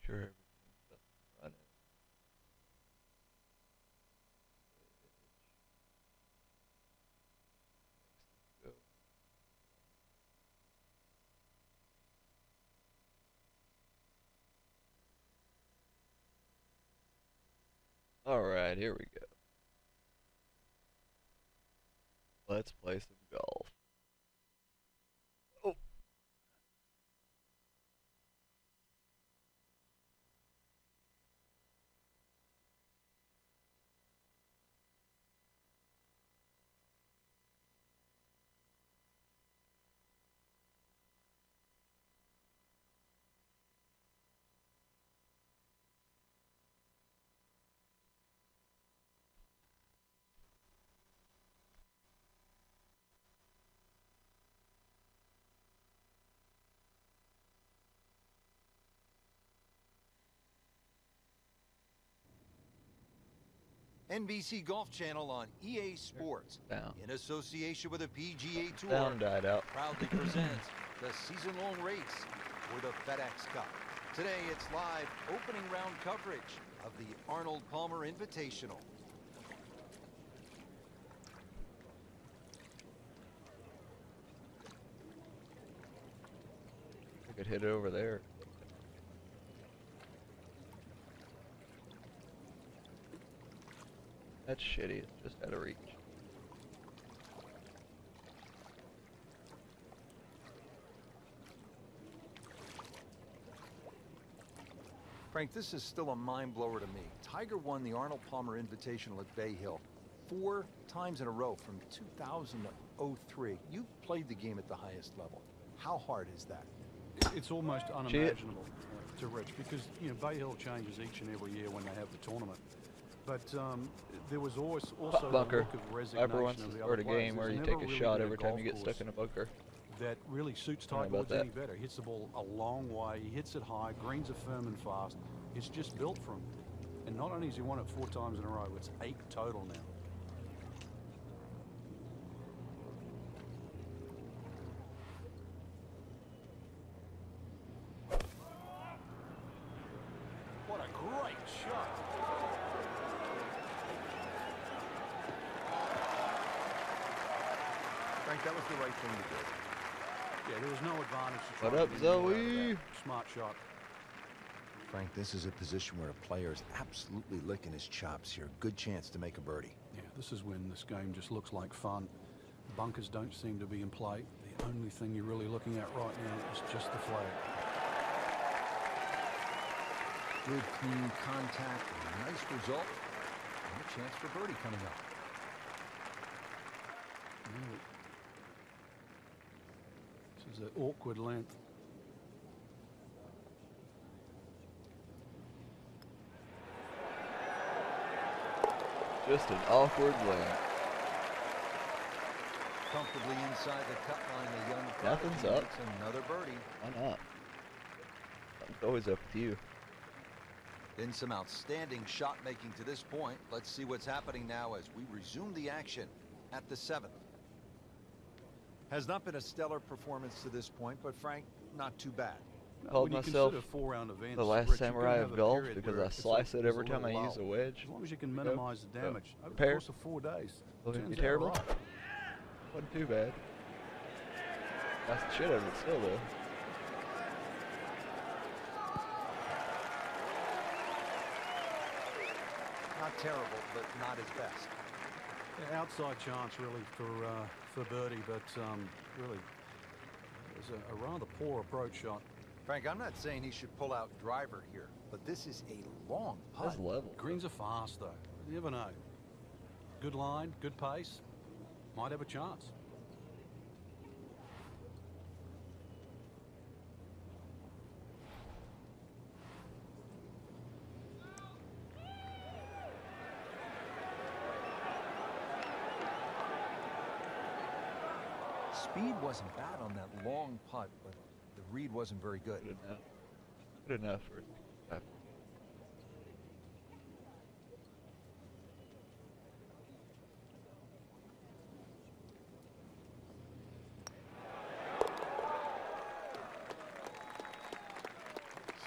sure everything's up and running. Go. All right, here we go. Let's play some golf. Oh, NBC Golf Channel on EA Sports, down. in association with the PGA Tour, Sound died out. proudly presents the season-long race for the FedEx Cup. Today, it's live opening round coverage of the Arnold Palmer Invitational. I could hit it over there. That's shitty. It's just out of reach. Frank, this is still a mind-blower to me. Tiger won the Arnold Palmer Invitational at Bay Hill 4 times in a row from 2000 to 03. You played the game at the highest level. How hard is that? It's almost unimaginable to Rich, because Bay Hill changes each and every year when they have the tournament. But there was always also the look bunker. of resignation Piper wants of to the start other a players. game where There's you never take a really shot been every time golf you get course stuck in a bunker. that really suits Sorry Tiger about Woods that. any better. He hits the ball a long way. He hits it high. Greens are firm and fast. It's just built for him. And not only has he won it 4 times in a row, it's 8 total now. What a great shot. Frank, that was the right thing to do. Yeah, there was no advantage to What try up, to get anywhere out of Zoe? that. Smart shot. Frank, this is a position where a player is absolutely licking his chops here. Good chance to make a birdie. Yeah, this is when this game just looks like fun. Bunkers don't seem to be in play. The only thing you're really looking at right now is just the flag. Good, clean contact, a nice result, and a chance for birdie coming up. Yeah. This is an awkward length. Just an awkward lane. Comfortably inside the cut line, the young Nothing's prodigy up. makes another birdie. Why not? Something's always up with you. Been some outstanding shot making to this point. Let's see what's happening now as we resume the action at the 7th. Has not been a stellar performance to this point, but Frank, not too bad. Called When you myself consider 4-round events, the last Rich, you're samurai gonna of have a golf period because where I it's slice it there's every a time I little use a lull. wedge. As long as you can There we go. minimize the damage over the Prepared. course of 4 days. Wasn't turns be out terrible. right. Wasn't too bad. That's the shit out of it still though. Not terrible, but not his best. Yeah, outside chance really for birdie, but really it was a rather poor approach shot. Frank, I'm not saying he should pull out driver here, but this is a long putt. That's level. Greens are fast though. You never know. Good line, good pace. Might have a chance. Speed wasn't bad on that long putt, but the read wasn't very good. Good enough. Good enough for that.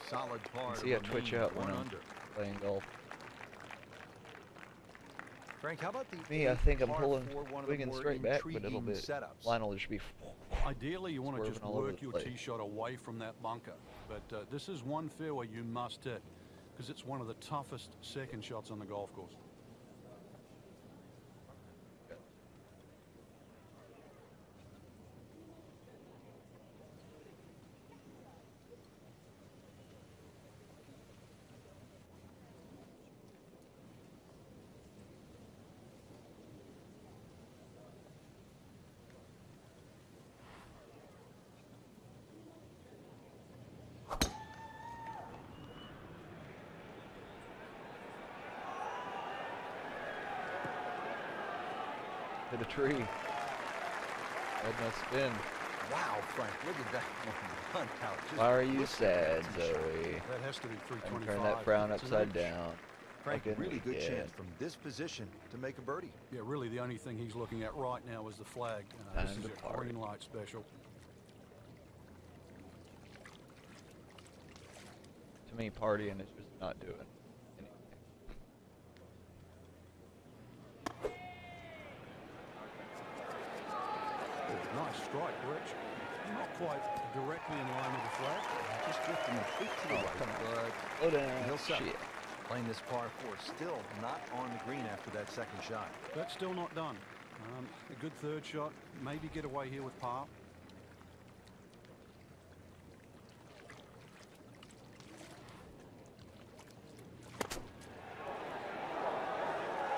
Solid par. See, I twitch out when I'm playing golf. Frank, how about the Me, I think I'm par pulling, four, one of the swinging more straight back, but it'll intriguing be, setups. line will just be Ideally, you want to just all over work the your place. tee shot away from that bunker. But this is one fairway you must hit because it's one of the toughest second shots on the golf course. Hit a tree. Had no spin. Wow, Frank, look at that one. Why are you sad, Zoe? That has to be And 325. turn that frown It's an upside inch. down. Frank, Fucking really good idiot. chance from this position to make a birdie. Yeah, really the only thing he's looking at right now is the flag. This Time is to a party. green light special. To me, partying is just not doing anything. Nice strike, Rich. Not quite directly in line with the flag. Just drifting a bit to the right, come on. but Slow down. he'll settle. Shit. Playing this par four, still not on the green after that second shot. That's still not done. A good third shot. Maybe get away here with par.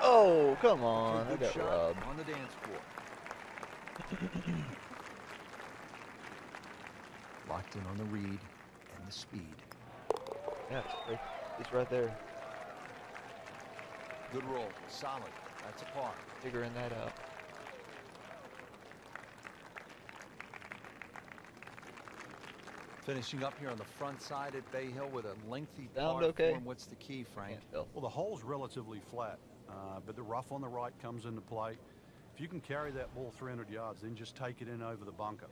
Oh, come on. I Good got shot robbed. on the dance floor. Locked in on the read and the speed. Yeah, it's right there. Good roll, solid. That's a par. Figuring that out. Finishing up here on the front side at Bay Hill with a lengthy Sound par okay? form. What's the key, Frank? Can't tell. Well, the hole's relatively flat, but the rough on the right comes into play. If you can carry that ball 300 yards, then just take it in over the bunker.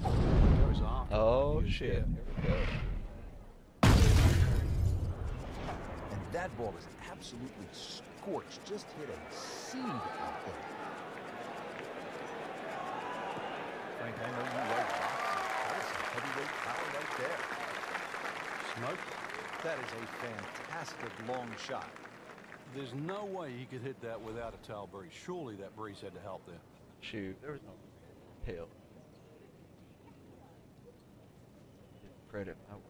Goes after. Oh, Unused shit. there. Here we go. And that ball is absolutely scorched. Just hit a seed out there. Frank, I know you like boxing. That is some heavyweight power right there. Smoke. That is a fantastic long shot. There's no way he could hit that without a tail breeze. Surely that breeze had to help there. Shoot, there was no tail. Didn't credit my work.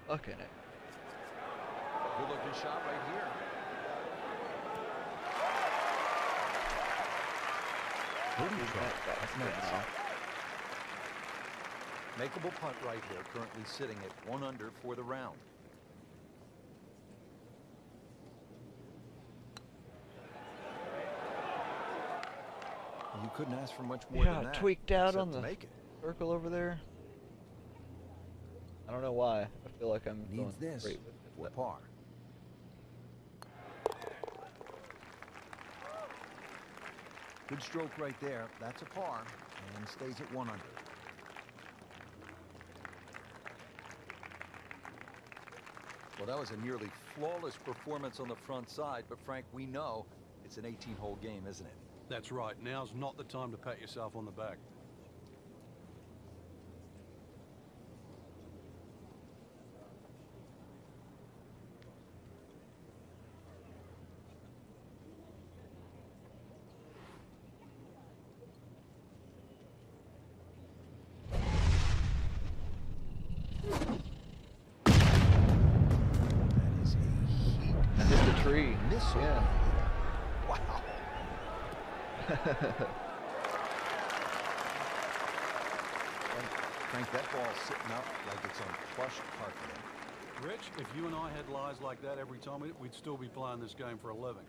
Fucking it. Good looking shot right here. That's nice. Makeable putt right here, currently sitting at 1 under for the round. You couldn't ask for much more than Yeah, that. tweaked out except on to the make it. circle over there. I don't know why. I feel like I'm Needs going this straight for with it. par. Good stroke right there. That's a par and stays at 1 under. Well, that was a nearly flawless performance on the front side, but Frank, we know it's an 18-hole game, isn't it? That's right. Now's not the time to pat yourself on the back. That is a heat I hit the tree. missile. Yeah. Wow. Frank, that ball's sitting up like it's on plush carpet. Rich, if you and I had lies like that every time, we'd still be playing this game for a living.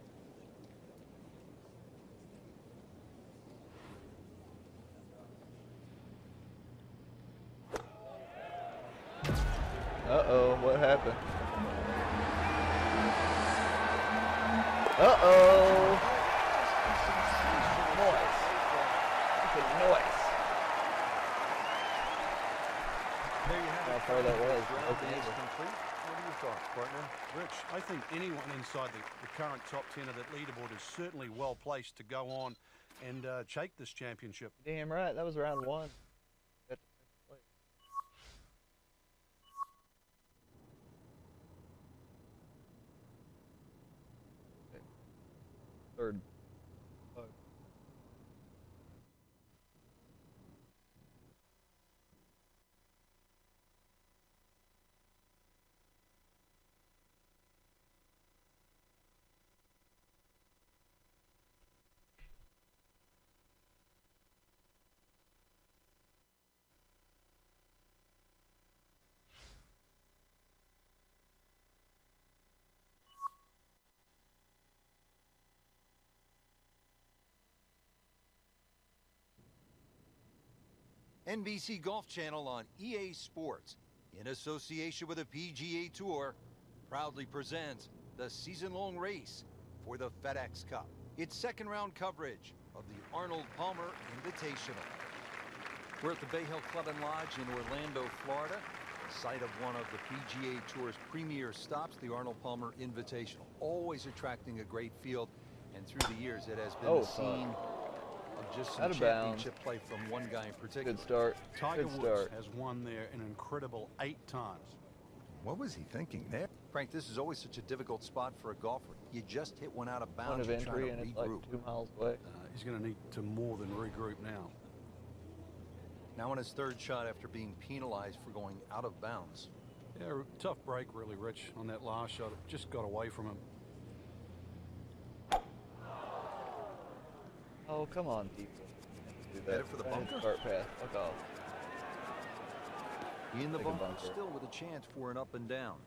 what happened. Uh-oh. Noise. Good noise. There you have it. How far that was. Round is complete. What are your thoughts, partner? Rich, I think anyone inside the current top 10 of that leaderboard is certainly well placed to go on and take this championship. Damn right. That was round 1. Third. NBC Golf Channel on EA Sports, in association with the PGA Tour, proudly presents the season-long race for the FedEx Cup. It's second-round coverage of the Arnold Palmer Invitational. We're at the Bay Hill Club and Lodge in Orlando, Florida, site of one of the PGA Tour's premier stops, the Arnold Palmer Invitational. Always attracting a great field, and through the years, it has been the scene of just some championship play from one guy in particular. Good start. Tiger Woods has won there an incredible 8 times. What was he thinking there? Frank, this is always such a difficult spot for a golfer. You just hit one out of bounds. Point of entry, and it's like 2 miles away. He's going to need to more than regroup now. Now on his 3rd shot after being penalized for going out of bounds. Yeah, tough break really, Rich, on that last shot. It just got away from him. Oh, come on, people. Do that. Headed for the bunker? Start path. Fuck off. In the bunker, still with a chance for an up and down.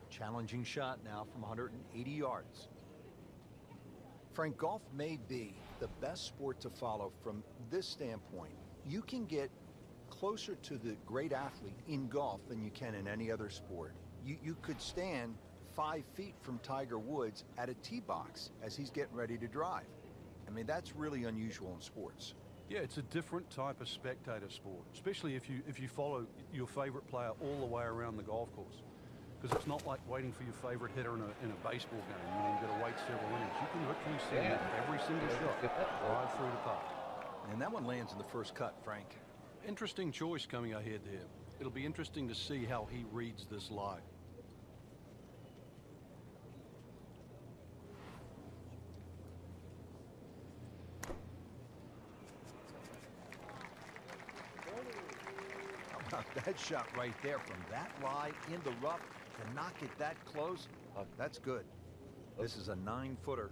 Challenging shot now from 180 yards. Frank, golf may be the best sport to follow from this standpoint. You can get closer to the great athlete in golf than you can in any other sport. You could stand 5 feet from Tiger Woods at a tee box as he's getting ready to drive. I mean, that's really unusual in sports. Yeah, it's a different type of spectator sport, especially if you follow your favorite player all the way around the golf course. Because it's not like waiting for your favorite hitter in a baseball game. You know, you've got to wait several innings. You can literally see every single shot right through the putt. And that one lands in the first cut, Frank. Interesting choice coming ahead here. It'll be interesting to see how he reads this lie. That shot right there from that lie in the rough to knock it that close. That's good. This is a 9-footer.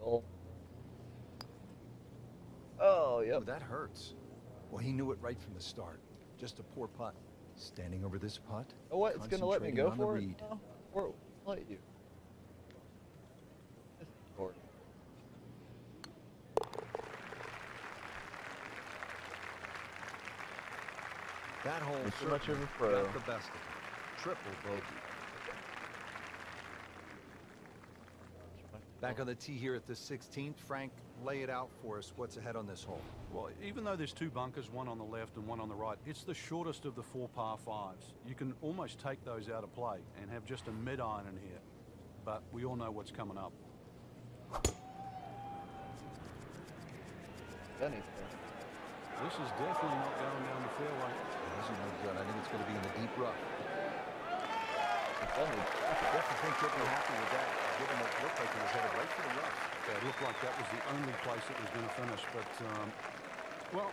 Oh, yep. Ooh, that hurts. Well, he knew it right from the start. Just a poor putt. Standing over this putt. Oh, what? It's going to let me go for it? Read. No? Or let you. This is important. That hole too much of a pro. got the best of him. Triple bogey. Back on the tee here at the 16th. Frank, lay it out for us. What's ahead on this hole? Well, even though there's 2 bunkers, one on the left and one on the right, it's the shortest of the 4 par 5s. You can almost take those out of play and have just a mid-iron in here. But we all know what's coming up. This is definitely not going down the fairway. This is no good. I think it's going to be in the deep rough. It's only. I definitely think you'll be happy with that, given that it looked like it was headed right for the rough. Yeah, it looked like that was the only place it was going to finish, but, well,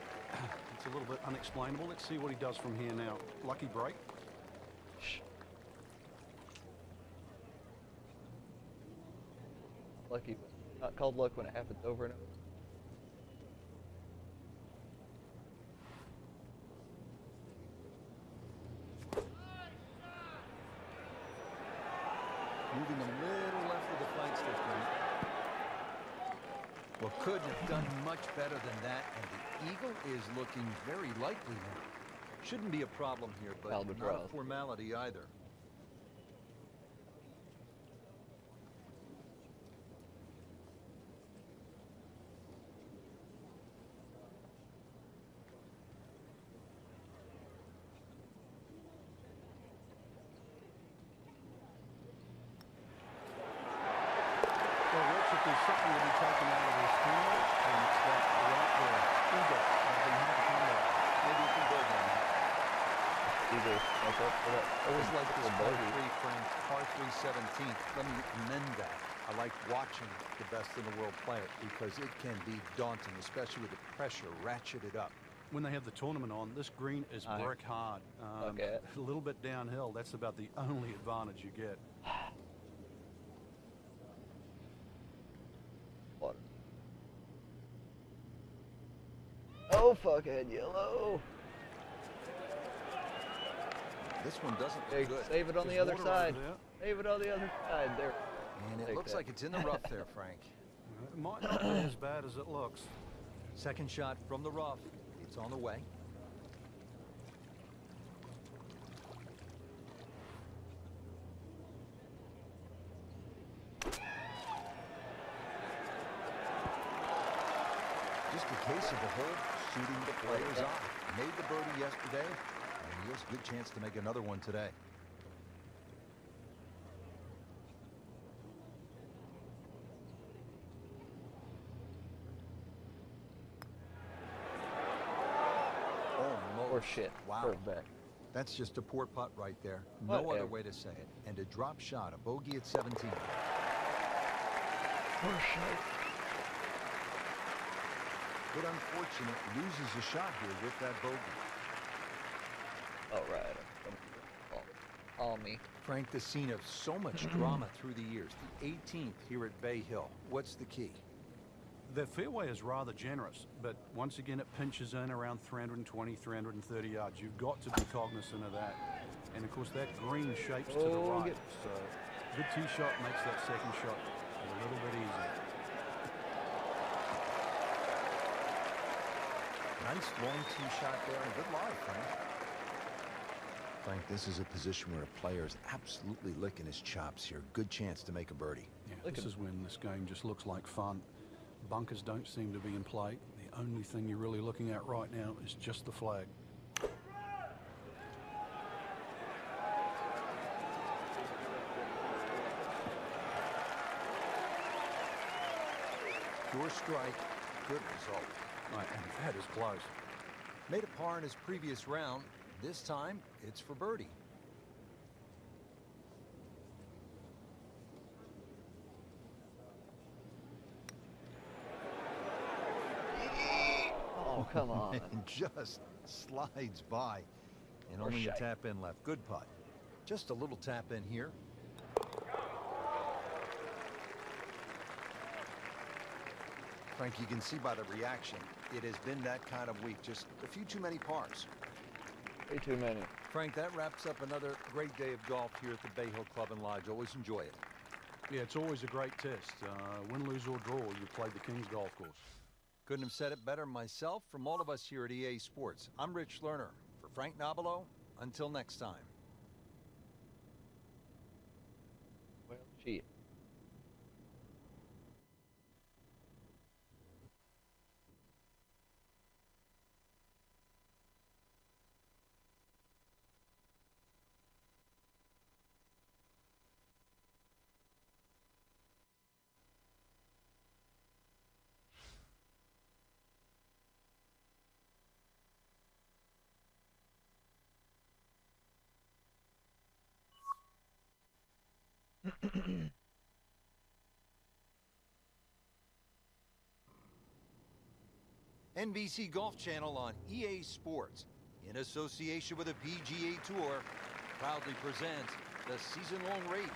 it's a little bit unexplainable. Let's see what he does from here now. Lucky break. Lucky, not called luck when it happens over and over. Moving a little left of the flagstick, Frank. Well, couldn't have done much better than that, and the eagle is looking very likely now. Shouldn't be a problem here, but not a Albatross. formality either. Well, Rich, if there's something to be taken out of this tournament, then it's that right there. Ego. They have to come back. Maybe you can build on that. Either make up for that. I always like this par bogey. 3, Frank. Par 3 17th. Let me amend that. I like watching the best in the world play it because it can be daunting, especially with the pressure ratcheted up. When they have the tournament on, this green is Aye. brick hard. Okay. A little bit downhill. That's about the only advantage you get. Water. Oh, fuckhead yellow. This one doesn't Hey, look good. save it on the There's other water side. over there. Save it on the other side. There. And it Take looks that. like it's in the rough there, Frank. It might not be as bad as it looks. Second shot from the rough. It's on the way. Just a case of the hole suiting the player's eye. Made the birdie yesterday, and he has a good chance to make another one today. Or shit. Wow. Curve back. That's just a poor putt right there. No Whatever. other way to say it. And a drop shot, a bogey at 17. Or shit. Bit unfortunate, loses a shot here with that bogey. All right. All me. Frank, the scene of so much drama through the years. The 18th here at Bay Hill. What's the key? The fairway is rather generous, but once again it pinches in around 320, 330 yards. You've got to be cognizant of that. And of course that green shapes to the Oh, right. So good tee shot makes that second shot a little bit easier. Nice long tee shot there and good lie, Frank. Frank, this is a position where a player is absolutely licking his chops here. Good chance to make a birdie. Yeah, Look this at- is when this game just looks like fun. Bunkers don't seem to be in play. The only thing you're really looking at right now is just the flag. Pure strike, good result. Right, and that is close. Made a par in his previous round. This time, it's for birdie. Oh, come on. And just slides by. And Or only a shite. tap in left. Good putt. Just a little tap in here. Frank, you can see by the reaction, it has been that kind of week. Just a few too many pars. Way too many. Frank, that wraps up another great day of golf here at the Bay Hill Club and Lodge. Always enjoy it. Yeah, it's always a great test. Win, lose, or draw, you played the King's Golf Course. Couldn't have said it better myself. From all of us here at EA Sports, I'm Rich Lerner. For Frank Nobilo, until next time. Well, shit. NBC Golf Channel on EA Sports, in association with the PGA Tour, proudly presents the season-long race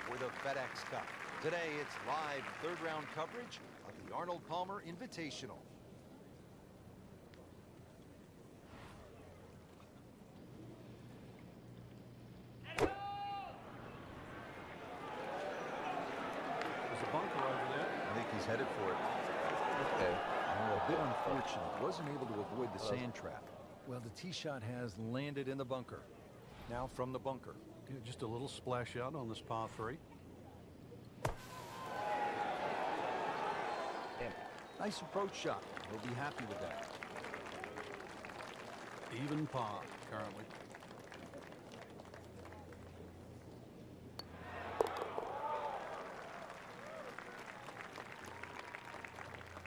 for the FedEx Cup. Today, it's live third-round coverage of the Arnold Palmer Invitational. There's a bunker over there. I think he's headed for it. Okay. A bit unfortunate. Wasn't able to avoid the sand trap. Well, the tee shot has landed in the bunker. Now from the bunker. Yeah, just a little splash out on this par 3. Damn. Nice approach shot. He'll be happy with that. Even par currently.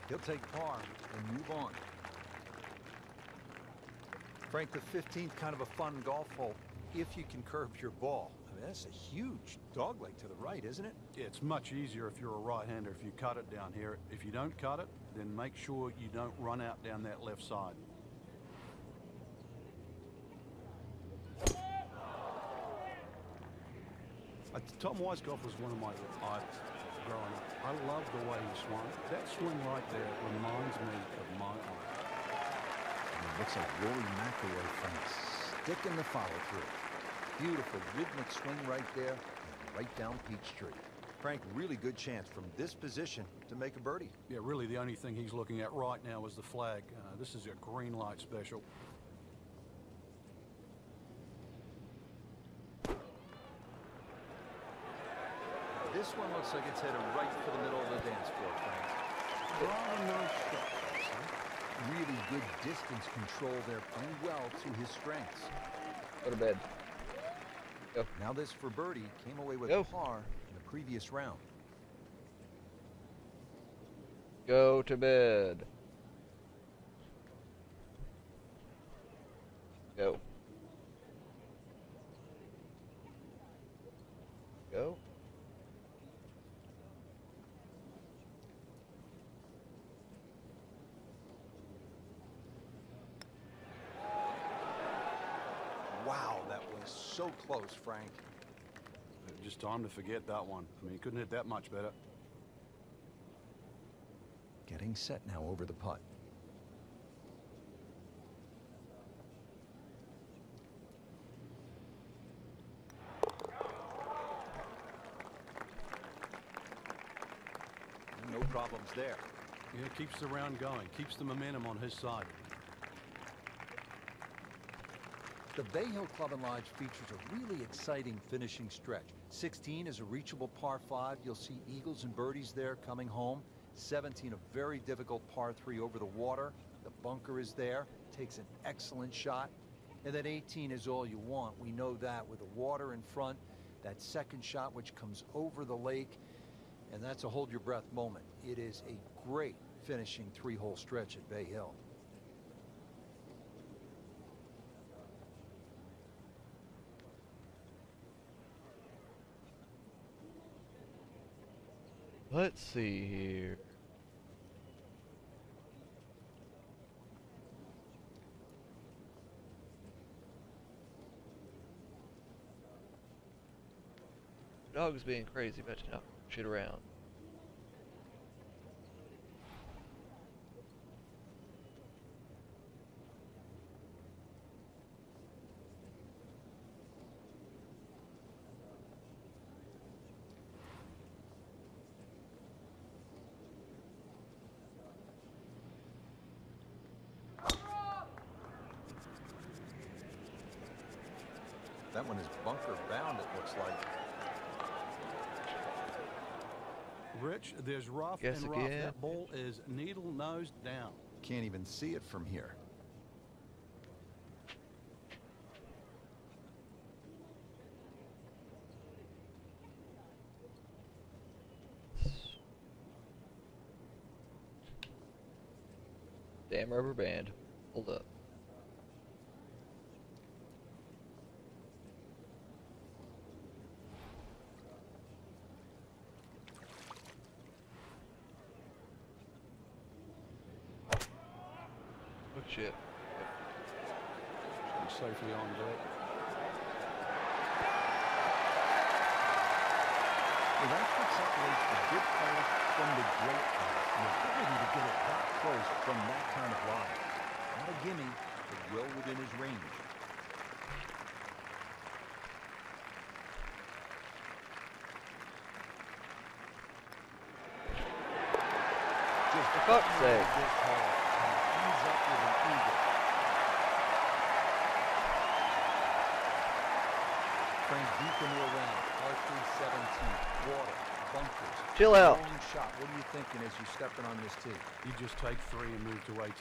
He'll take par and move on. Frank, the 15th, kind of a fun golf hole if you can curve your ball. I mean, that's a huge dogleg to the right, isn't it? Yeah, it's much easier if you're a right-hander if you cut it down here. If you don't cut it, then make sure you don't run out down that left side. Tom Weiskopf was one of my idols growing up. I love the way he swung. That swing right there reminds me of my idol. And it looks like Rory McIlroy, Frank, sticking the follow-through. Beautiful rhythmic swing right there and right down Peachtree. Frank, really good chance from this position to make a birdie. Yeah, really the only thing he's looking at right now is the flag. This is a green light special. This one looks like it's headed right for the middle of the dance floor, Frank. Rather nice shot. Really good distance control there, playing well to his strengths. Go to bed. Go. Now this for birdie, came away with Go. par in the previous round. Go to bed. Go. Go. Wow, that was so close, Frank. Just time to forget that one. I mean, he couldn't hit that much better. Getting set now over the putt. No problems there. Yeah, keeps the round going, keeps the momentum on his side. The Bay Hill Club and Lodge features a really exciting finishing stretch. 16 is a reachable par 5. You'll see eagles and birdies there coming home. 17, a very difficult par 3 over the water. The bunker is there, takes an excellent shot. And then 18 is all you want. We know that with the water in front, that second shot which comes over the lake, and that's a hold your breath moment. It is a great finishing 3-hole stretch at Bay Hill. Let's see here. Dog's being crazy, but not shit around. That one is bunker bound, it looks like. Rich, there's rough Guess and rough. again. That ball is needle nose down. Can't even see it from here. Damn rubber band. Hold up. Oh shit. Should be safely on deck. Well, that's what separates the good players from the great players. The ability to get it that close from that kind of line. Not a gimme, but well within his range. Just For fuck's sake. this hole and ends up with an eagle. Deep into a round, par 317, water, bunkers. Chill out. Long shot. What are you thinking as you're stepping on this tee? You just take 3 and move to 18.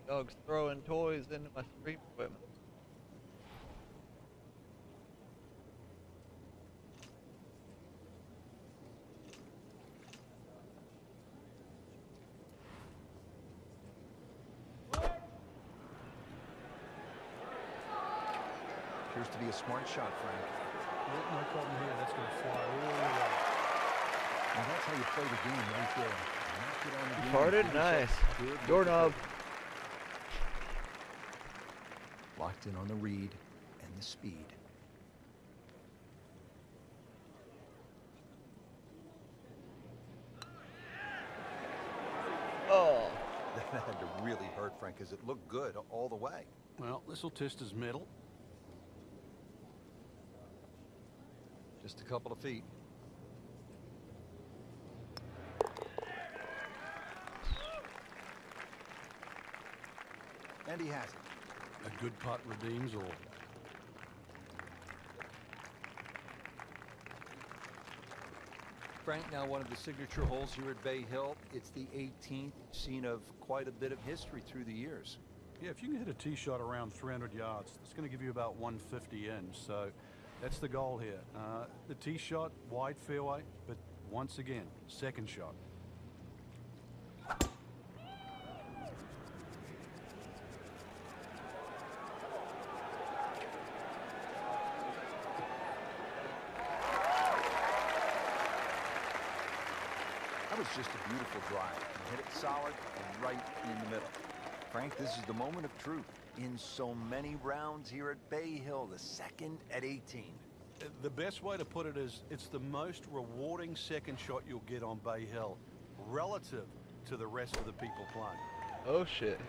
Dog's throwing toys into my stream equipment. Appears to be a smart shot, Frank. No problem here. That's going to fly all the way. And that's how you play the game right there. Knock it on the green, Farted? give yourself Nice. a good look Doorknob. at it. Locked in on the read and the speed. Oh. That had to really hurt, Frank, because it looked good all the way. Well, this will test his mettle. Just a couple of feet. And he has it. A good putt redeems all. Frank, now one of the signature holes here at Bay Hill. It's the 18th, scene of quite a bit of history through the years. Yeah, if you can hit a tee shot around 300 yards, it's going to give you about 150 in. So that's the goal here. The tee shot, wide fairway, but once again, second shot. That was just a beautiful drive. Hit it solid and right in the middle. Frank, this is the moment of truth. In so many rounds here at Bay Hill, the second at 18. The best way to put it is it's the most rewarding second shot you'll get on Bay Hill relative to the rest of the people playing. Oh shit.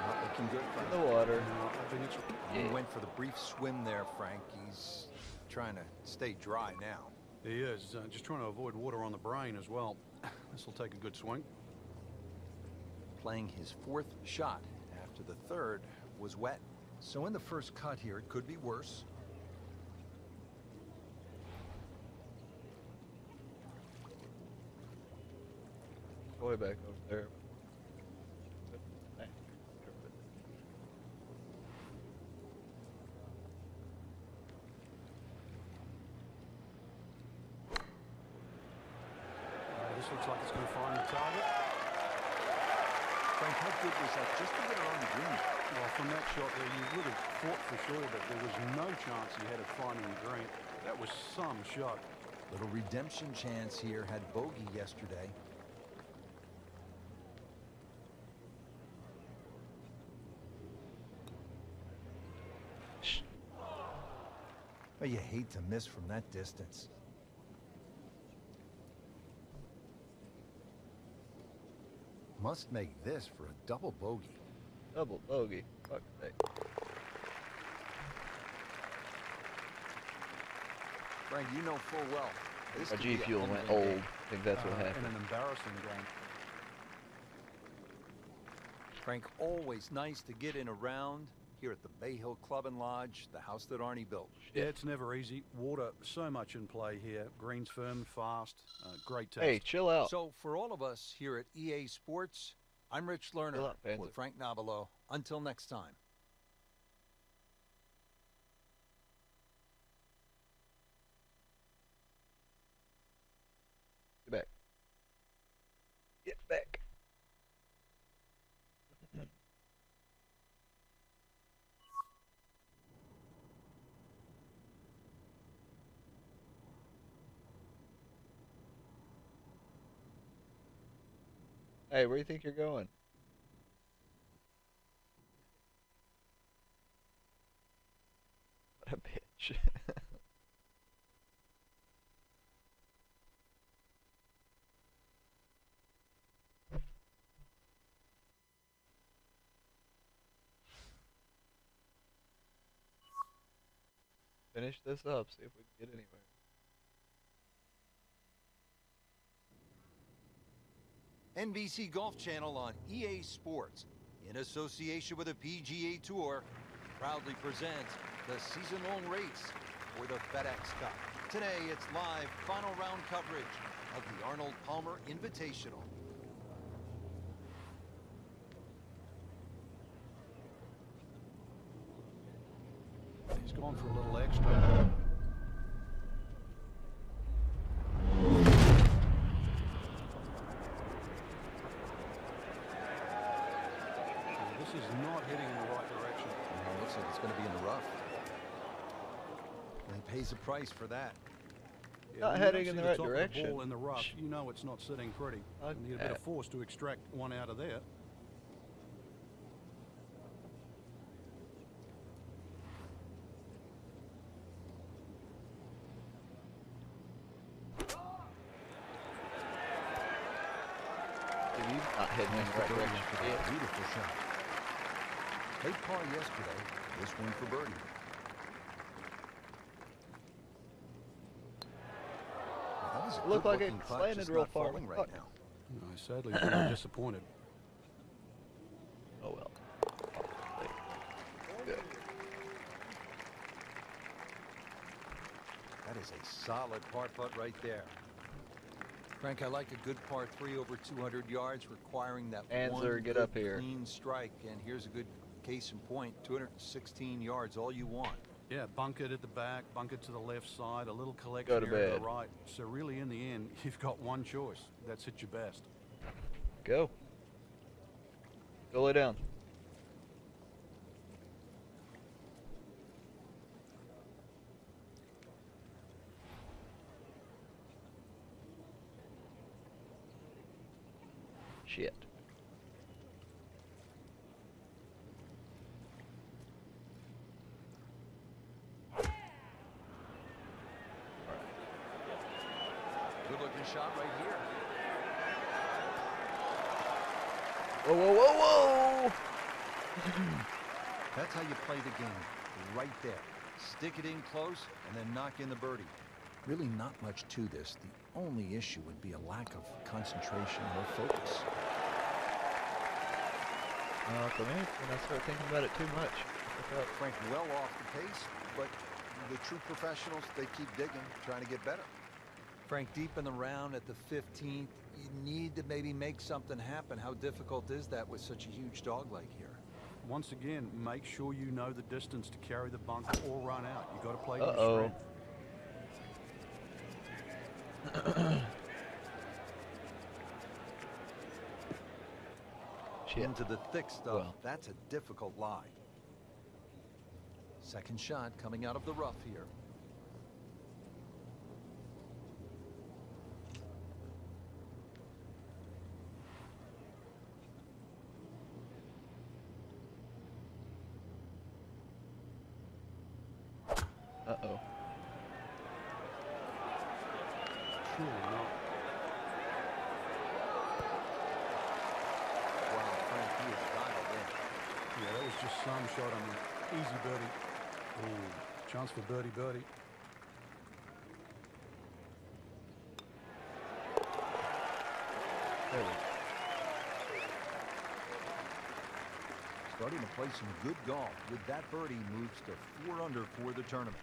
Not looking good, Frank. In the water. I think it's He went for the brief swim there, Frank. He's trying to stay dry now. He is just trying to avoid water on the brain as well. This will take a good swing. Playing his fourth shot after the third was wet. So in the first cut here, it could be worse. Toy back over there. This looks like it's going to find the target. Frank, how good was that just to get around the green? Well, from that shot there, you would have thought for sure that there was no chance he had of finding the green. That was some shot. Little redemption chance here. Had bogey yesterday. But you hate to miss from that distance. Must make this for a double bogey. Double bogey. Fuck's sake. Frank, you know full well. This My could G be a Fuel went humbling old. game. I think that's what In happened. an embarrassing game. Frank, always nice to get in a round here at the Bay Hill Club and Lodge, the house that Arnie built. Yeah, it's never easy. Water, so much in play here. Greens firm, fast, great test. Hey, chill out. So for all of us here at EA Sports, I'm Rich Lerner Chill out, Panzer. with Frank Nobilo. Until next time. Get back. Get back. Hey, where do you think you're going? What a bitch. Finish this up, see if we can get anywhere. NBC Golf Channel on EA Sports, in association with the PGA Tour, proudly presents the season-long race for the FedEx Cup. Today, it's live final round coverage of the Arnold Palmer Invitational. He's gone for a little extra. This is not heading in the right direction. It looks like it's going to be in the rough. And he pays a price for that. Yeah, Not heading in the right direction. The ball in the rough, you know it's not sitting pretty. You need a bit of force to extract one out of there. He's not heading in the right direction. Yeah. Beautiful shot. Played par yesterday. This one for birdie. Looked like it slanted real far right now. No, sadly, I'm disappointed. Oh well. Good. That is a solid par putt right there. Frank, I like a good par 3 over 200 yards, requiring that Answer, one get up here. clean strike. And here's a good case in point: 216 yards, all you want. Yeah, bunk it at the back, bunk it to the left side, a little collection Go to area to bed. the right. So really, in the end, you've got one choice. That's hit your best. Go. Go lay down. Shit. Good looking shot right here. Whoa, whoa, whoa, whoa! That's how you play the game, right there. Stick it in close and then knock in the birdie. Really not much to this. The only issue would be a lack of concentration or focus. For me, when I start thinking about it too much. Frank, well off the pace, but the true professionals, they keep digging, trying to get better. Frank, deep in the round at the 15th, you need to maybe make something happen. How difficult is that with such a huge dog like here? Once again, make sure you know the distance to carry the bunker or run out. You got to play to your strength. Into the thick stuff. Well. That's a difficult lie. Second shot coming out of the rough here. Uh-oh. Truly not. Wow, Frank, he is dialed in. Yeah, that was just some shot on the easy birdie. Oh, chance for birdie. There we go. Starting to play some good golf. With that birdie, moves to 4 under for the tournament.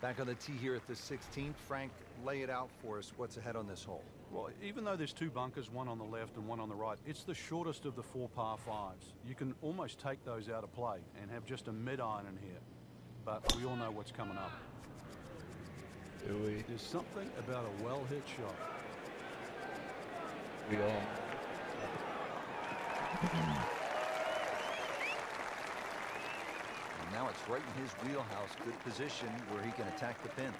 Back on the tee here at the 16th. Frank, lay it out for us. What's ahead on this hole? Well, even though there's two bunkers, one on the left and one on the right, it's the shortest of the 4 par 5s. You can almost take those out of play and have just a mid-iron in here. But we all know what's coming up. Do we? There's something about a well-hit shot. We all. And now it's right in his wheelhouse. Good position where he can attack the pin.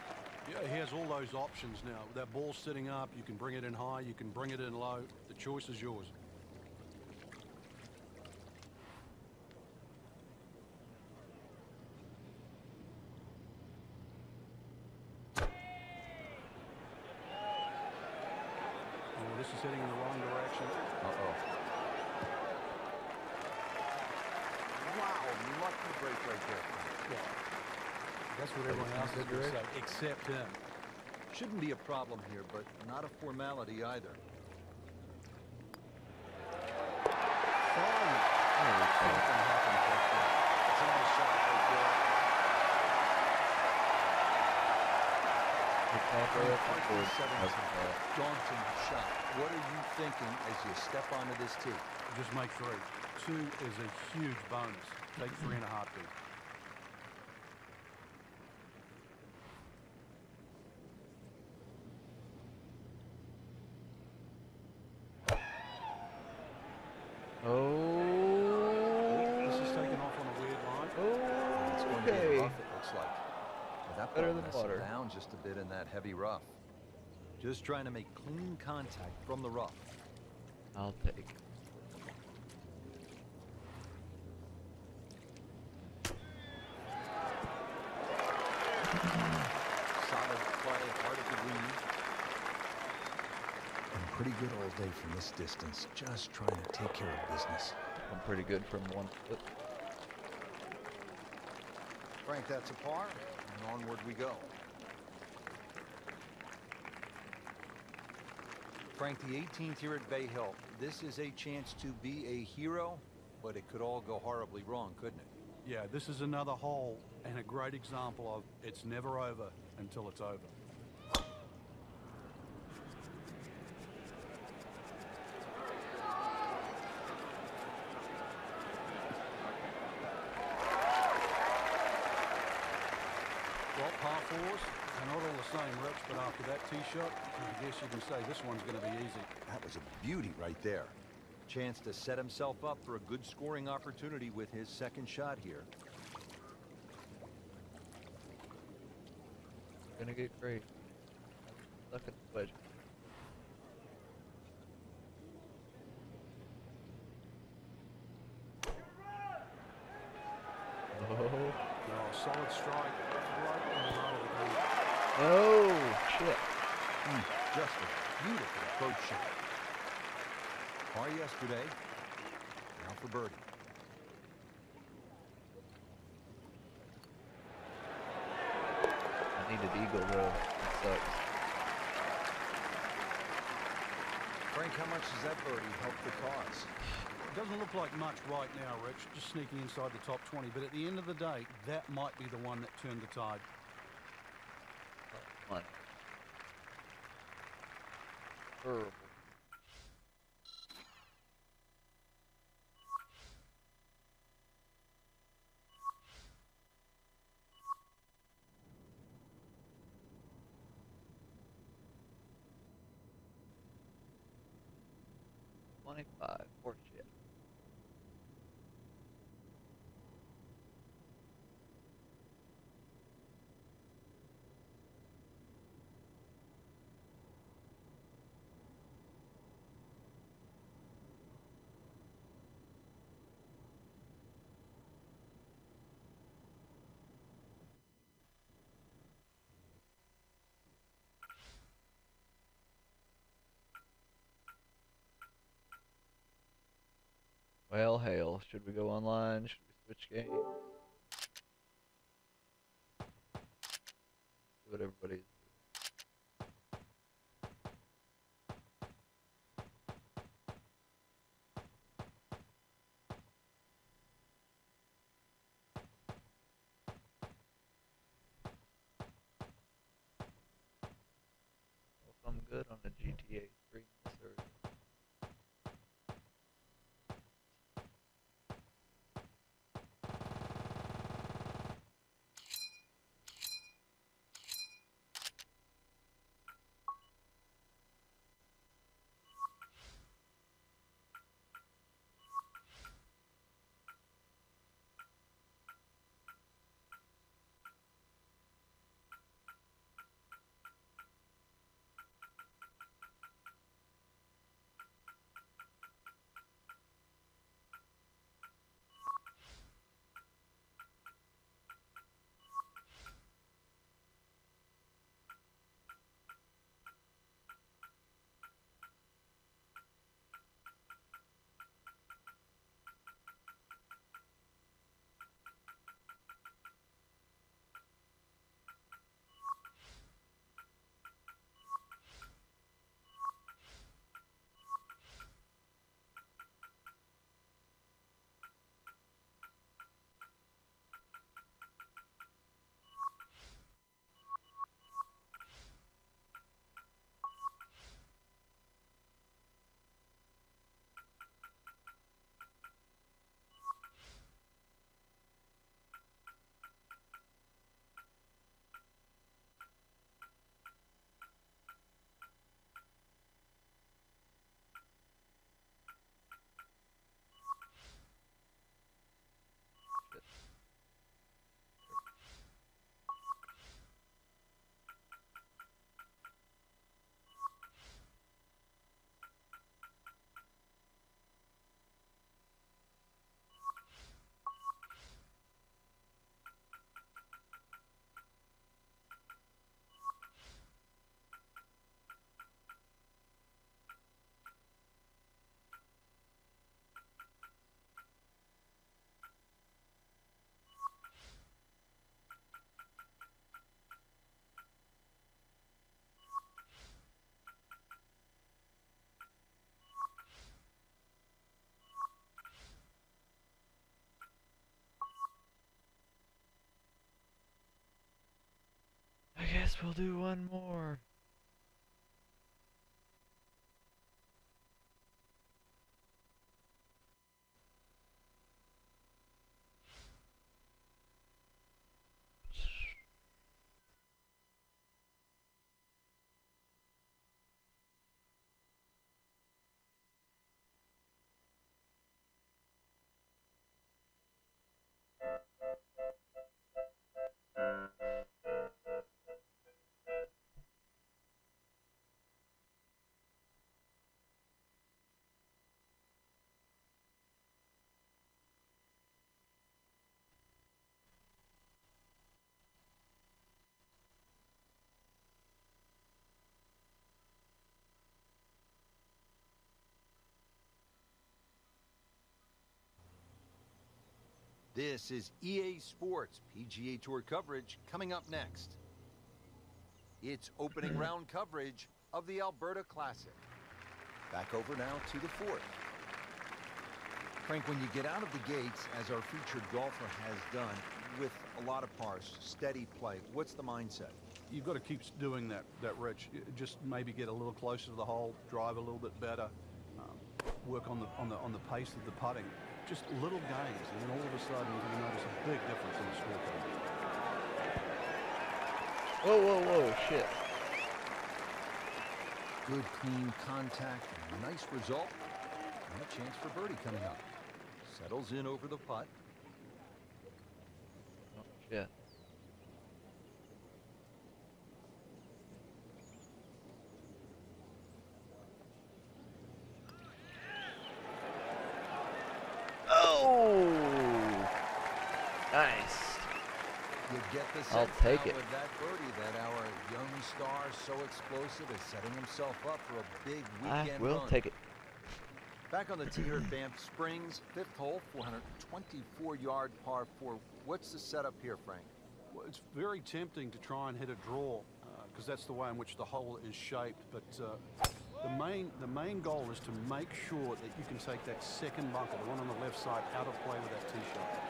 Yeah, he has all those options now. That ball's sitting up. You can bring it in high. You can bring it in low. The choice is yours. Oh, this is heading in the wrong direction. Uh-oh. Wow, lucky break right there. Yeah. That's what everyone else is going to say, except him. Shouldn't be a problem here, but not a formality either. It's all the way up the board. 17. Okay. Daunting shot. What are you thinking as you step onto this tee? Just make 3. 2 is a huge bonus. Take 3 in a heartbeat. Oh. This is taking off on a weird line. It's going to be Okay. rough, it looks like. But that Better ball than messing water. down just a bit in that heavy rough. Just trying to make clean contact from the rough. I'll take. Solid play, hard to believe. And pretty good all day from this distance. Just trying to take care of business. I'm pretty good from 1 foot. Frank, that's a par, and onward we go. Frank, the 18th here at Bay Hill. This is a chance to be a hero, but it could all go horribly wrong, couldn't it? Yeah, this is another hole and a great example of it's never over until it's over. Well, par 4s are not all the same, Rich, but after that tee shot, I guess you can say this one's going to be easy. That was a beauty right there. Chance to set himself up for a good scoring opportunity with his second shot here. Gonna get great. Stuck at the wedge. Oh. Oh, solid strike. Right in the middle of the green. Oh, shit. Just a beautiful approach shot. Par yesterday. Now for birdie. I needed eagle though. That sucks. Frank, how much does that birdie help the cause? It doesn't look like much right now, Rich, just sneaking inside the top 20. But at the end of the day, that might be the one that turned the tide. One. Horrible. Poor shit. Well, hail. Should we go online? Should we switch games? See what everybody's Well, if I'm good on the GTA 3 in this area. guess we'll do one more. This is EA Sports PGA Tour coverage coming up next. It's opening round coverage of the Alberta Classic. Back over now to the fourth. Frank, when you get out of the gates, as our featured golfer has done, with a lot of pars, steady play, what's the mindset? You've got to keep doing that, Rich. Just maybe get a little closer to the hole, drive a little bit better, work on the pace of the putting. Just little gains, and then all of a sudden you're going to notice a big difference in the scorecard. Whoa, whoa, whoa, shit. Good, clean contact, nice result, and a chance for birdie coming up. Settles in over the putt. Oh, shit. Nice. You get the sense I'll take now it. with that birdie that our young star, so explosive, is setting himself up for a big weekend I will run. take it. Back on the tee here at Banff Springs, fifth hole, 424-yard par 4. What's the setup here, Frank? Well, it's very tempting to try and hit a draw because that's the way in which the hole is shaped. But the main goal is to make sure that you can take that second bunker, the one on the left side, out of play with that tee shot.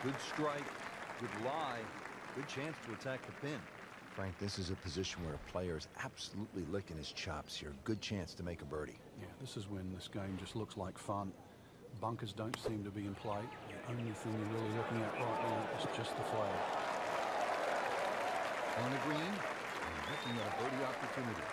Good strike, good lie, good chance to attack the pin. Frank, this is a position where a player is absolutely licking his chops here. Good chance to make a birdie. Yeah, this is when this game just looks like fun. Bunkers don't seem to be in play. The only thing you're really looking at right now is just the flag. On the green, and looking at a birdie opportunity.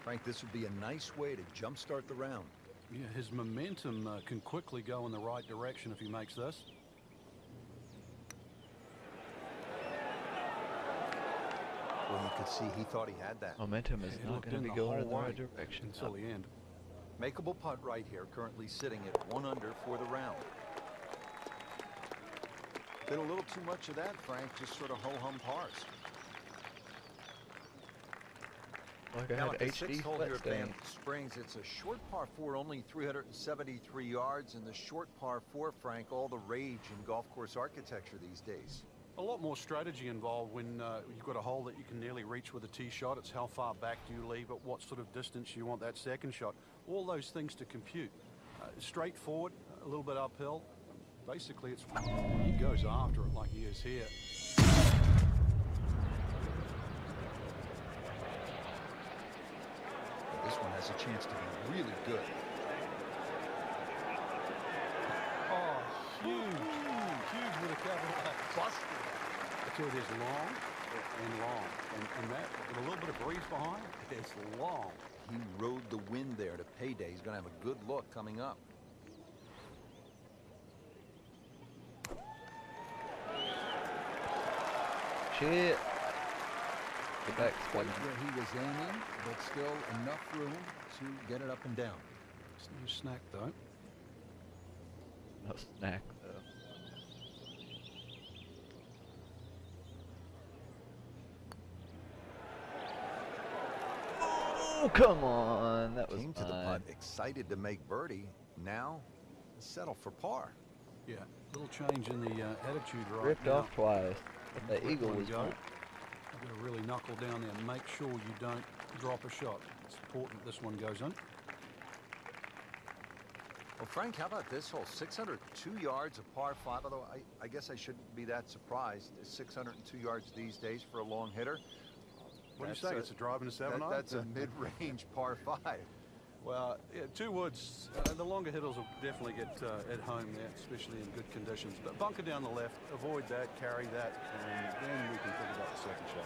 Frank, this would be a nice way to jumpstart the round. Yeah, his momentum can quickly go in the right direction if he makes this. Well, you could see he thought he had that. Momentum is He not looked going to be the going whole in the way right direction. until the end. Makeable putt right here, currently sitting at 1 under for the round. Been a little too much of that, Frank, just sort of ho-hum pars. Like I Now had at the HD sixth hole here flat at stain. Banff Springs, it's a short par 4, only 373 yards. And the short par 4, Frank, all the rage in golf course architecture these days. A lot more strategy involved when you've got a hole that you can nearly reach with a tee shot. It's how far back do you leave it, what sort of distance you want that second shot. All those things to compute. Straightforward, a little bit uphill. Basically, it's he goes after it like he is here. This one has a chance to be really good. Oh, huge with a capital F. Busted. So it is long and long. And that, with a little bit of breeze behind, it's long. He rode the wind there to payday. He's going to have a good look coming up. Shit. The back Quite spin. where he was aiming, but still enough room to get it up and down. It's no snack, though. No snack though. Oh, come on. That was Came to the putt, excited to make birdie. Now, settle for par. Yeah, little change in the attitude right ripped now. off twice. But the Let eagle one was go. gone. You've got to really knuckle down there and make sure you don't drop a shot. It's important this one goes in. Well, Frank, how about this hole? 602 yards, a par 5, although I guess I shouldn't be that surprised. 602 yards these days for a long hitter. What do you say? It's a drive and a 7 iron? That's a mid-range par 5. Well, yeah, 2 woods. The longer hitters will definitely get at home there, especially in good conditions. But bunker down the left, avoid that, carry that, and then we can think about the second shot.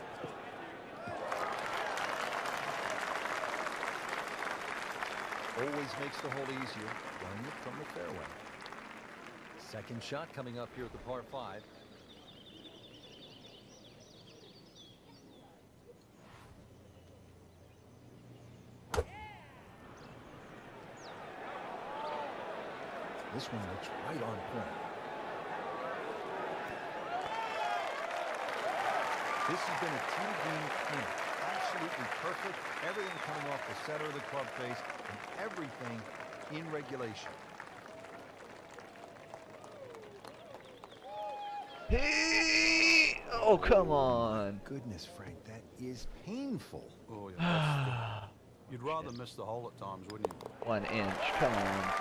Always makes the hole easier playing it from the fairway. Second shot coming up here at the par 5. This one looks right on point. This has been a tee-to-green clean. Absolutely perfect. Everything coming off the center of the club face and everything in regulation. Hey! Oh, come on. Goodness, Frank, that is painful. Oh, yeah. You'd rather miss the hole at times, wouldn't you? 1 inch. Come on.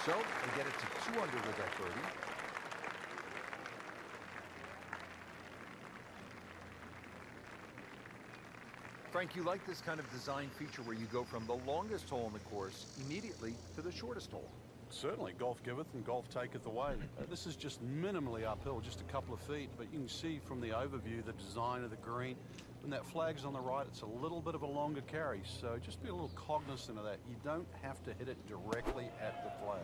So they get it to 2 under with that birdie. Frank, you like this kind of design feature where you go from the longest hole in the course immediately to the shortest hole. Certainly, golf giveth and golf taketh away. This is just minimally uphill, just a couple of feet, but you can see from the overview the design of the green. When that flag's on the right, it's a little bit of a longer carry, so just be a little cognizant of that. You don't have to hit it directly at the flag.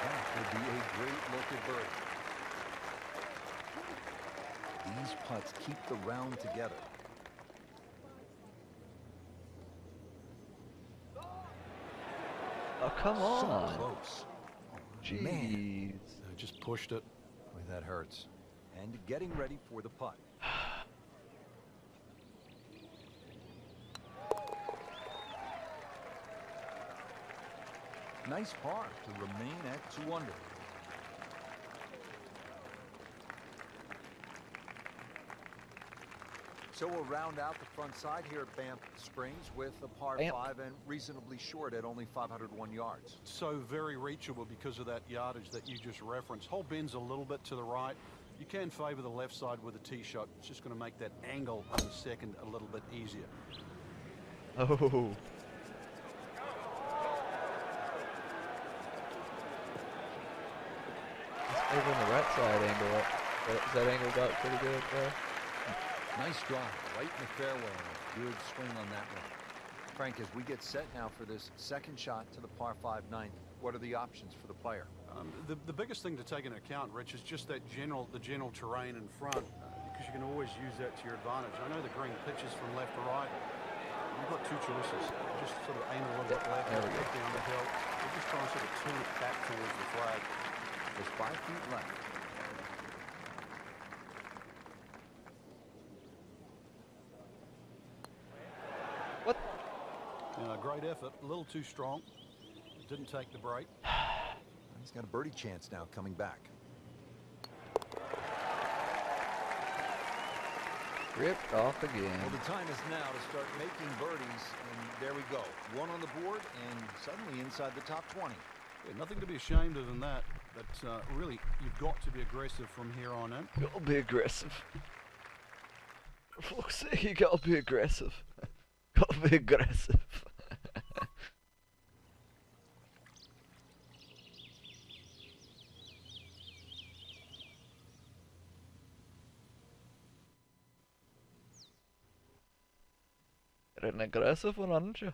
That would be a great look at birdie. These putts keep the round together. Oh, come on. So close. Jeez. Man. Just pushed it. Boy, that hurts. And getting ready for the putt. Nice par to remain at 2 under. So we'll round out the front side here at Banff Springs with a par 5 and reasonably short at only 501 yards. So very reachable because of that yardage that you just referenced. Hole bends a little bit to the right. You can favor the left side with a tee shot. It's just going to make that angle on the second a little bit easier. Oh. Over on the right side angle up. Is that angle got pretty good there? Nice drive right in the fairway. Good swing on that one. Frank, as we get set now for this second shot to the par 5 ninth, what are the options for the player? The biggest thing to take into account, Rich, is just that the general terrain in front, because you can always use that to your advantage. I know the green pitches from left to right. You've got 2 choices. Just sort of aim a little bit left, there we go. down the hill. Or just try and sort of turn it back towards the flag. There's 5 feet left. What? Great effort. A little too strong. Didn't take the break. He's got a birdie chance now coming back. Ripped off again. Well, the time is now to start making birdies, and there we go. 1 on the board, and suddenly inside the top 20. Yeah, nothing to be ashamed of in that, but really, you've got to be aggressive from here on in. You gotta be aggressive. For fuck's sake, you gotta be aggressive. Gotta be aggressive. You're an aggressive one, aren't you?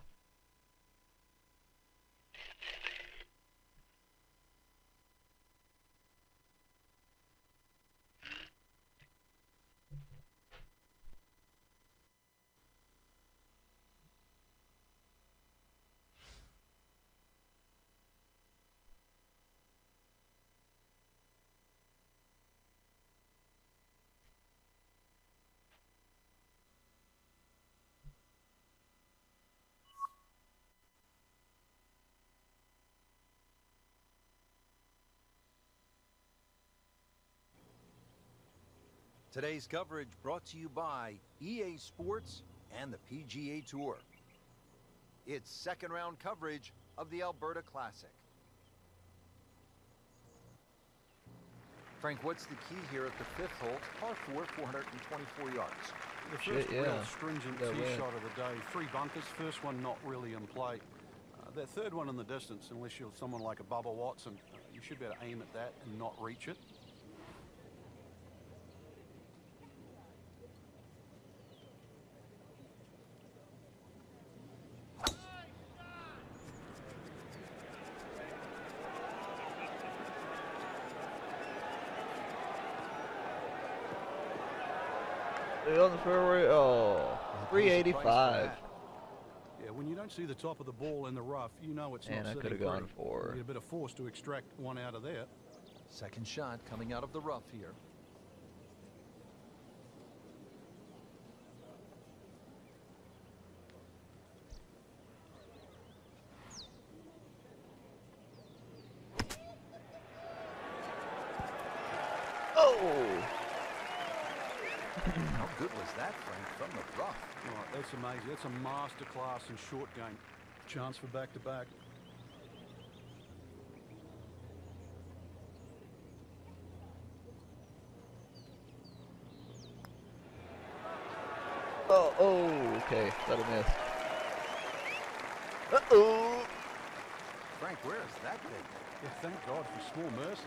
Today's coverage brought to you by EA Sports and the PGA Tour. It's second round coverage of the Alberta Classic. Frank, what's the key here at the fifth hole? It's par 4, 424 yards. The first yeah. real stringent That tee win. shot of the day. 3 bunkers. First one not really in play. That third one in the distance, unless you're someone like a Bubba Watson, you should be able to aim at that and not reach it. On the fairway. Oh, 385. Yeah, when you don't see the top of the ball in the rough, you know it's And not I sitting could have gone pretty. for. You need a bit of force to extract one out of there. Second shot coming out of the rough here. Oh! How good was that, Frank, from the rough? Right, that's amazing. That's a masterclass in short game. Chance for back-to-back. Oh, okay. That'll miss. Uh-oh! Frank, where is that thing? Yeah, thank God for small mercies.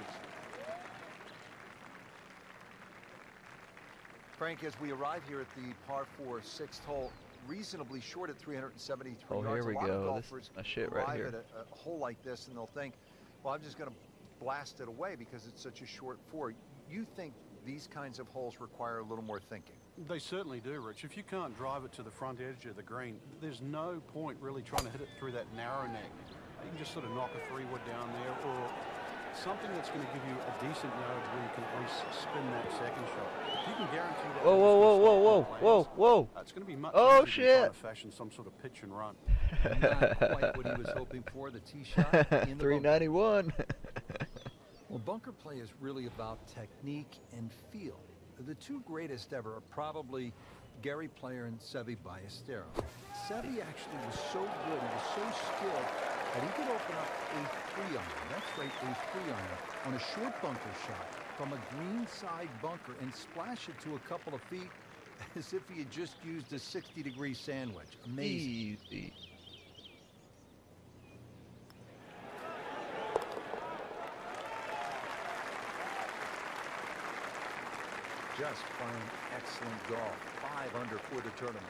Frank, as we arrive here at the par 4 sixth hole, reasonably short at 373 Oh, yards. here we a lot go. of This golfers is my shit right arrive here. at a hole like this and they'll think, well, I'm just going to blast it away because it's such a short 4. You think these kinds of holes require a little more thinking? They certainly do, Rich. If you can't drive it to the front edge of the green, there's no point really trying to hit it through that narrow neck. You can just sort of knock a 3-wood down there, or something that's going to give you a decent yardage where you can at least spin that second shot. If you can guarantee that. Whoa, whoa, whoa, whoa, whoa, whoa, whoa. It's going to be much Oh, easier than trying shit. to fashion some sort of pitch and run. Not quite what he was hoping for. The tee shot in the bunker. 391. Well, bunker play is really about technique and feel. The two greatest ever are probably Gary Player and Seve Ballesteros. Seve actually was so good, he was so skilled, that he could open up a 3-iron. That's right, a 3-iron on a short bunker shot from a greenside bunker and splash it to a couple of feet as if he had just used a 60-degree sandwich. Amazing. Easy. Just playing excellent golf. 5 under for the tournament.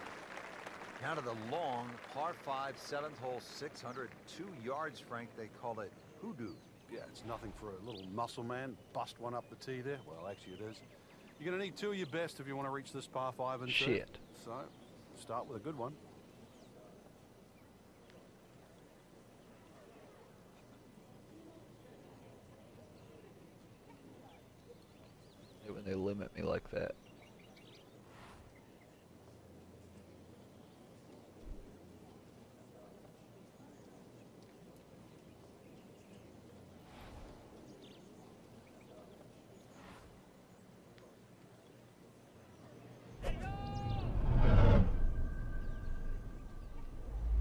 Now to the long par 5 7th hole, 602 yards, Frank. They call it hoodoo. Yeah, it's nothing for a little muscle man. Bust one up the tee there. Well, actually it is. You're going to need 2 of your best if you want to reach this par 5 and 2. Shit. So, start with a good one. When they limit me like that.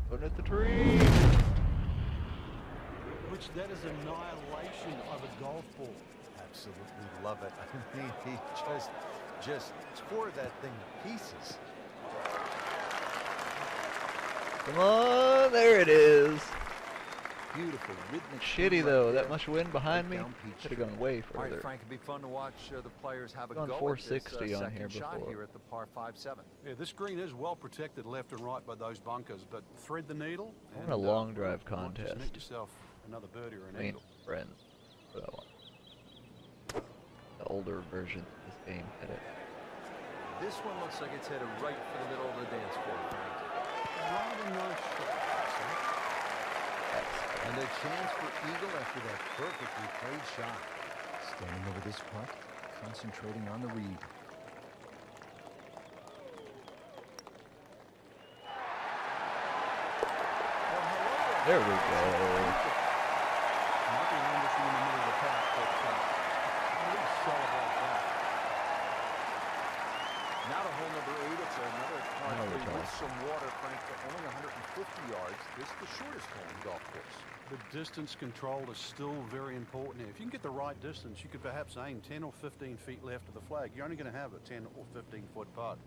Putting at the tree. Which that is annihilation of a golf ball. Absolutely love it. I mean, he just tore that thing to pieces. Come on, there it is. Beautiful rhythmic. Shitty right though, there. that much wind behind me. Right down Peach Could have gone way All right, further. Frank, it'd be fun to watch the players have a Gone go at 460 this on second here shot before. here at the par 5-7. Yeah, this green is well protected left and right by those bunkers, but thread the needle. I and, want a long drive you might just contest. nick yourself another birdie or an I mean, eagle. friends. What I want. The older version of this game had it. This one looks like it's headed right for the middle of the dance floor, Frank. Rather nice shot. And a chance for eagle after that perfectly played shot. Standing over this putt, concentrating on the read. There we go. Nothing wrong with you in the middle of the pack, but at least celebrate that. 50 yards. This is the shortest hole in the golf course. The distance control is still very important here. If you can get the right distance, you could perhaps aim 10 or 15 feet left of the flag. You're only going to have a 10 or 15 foot putt.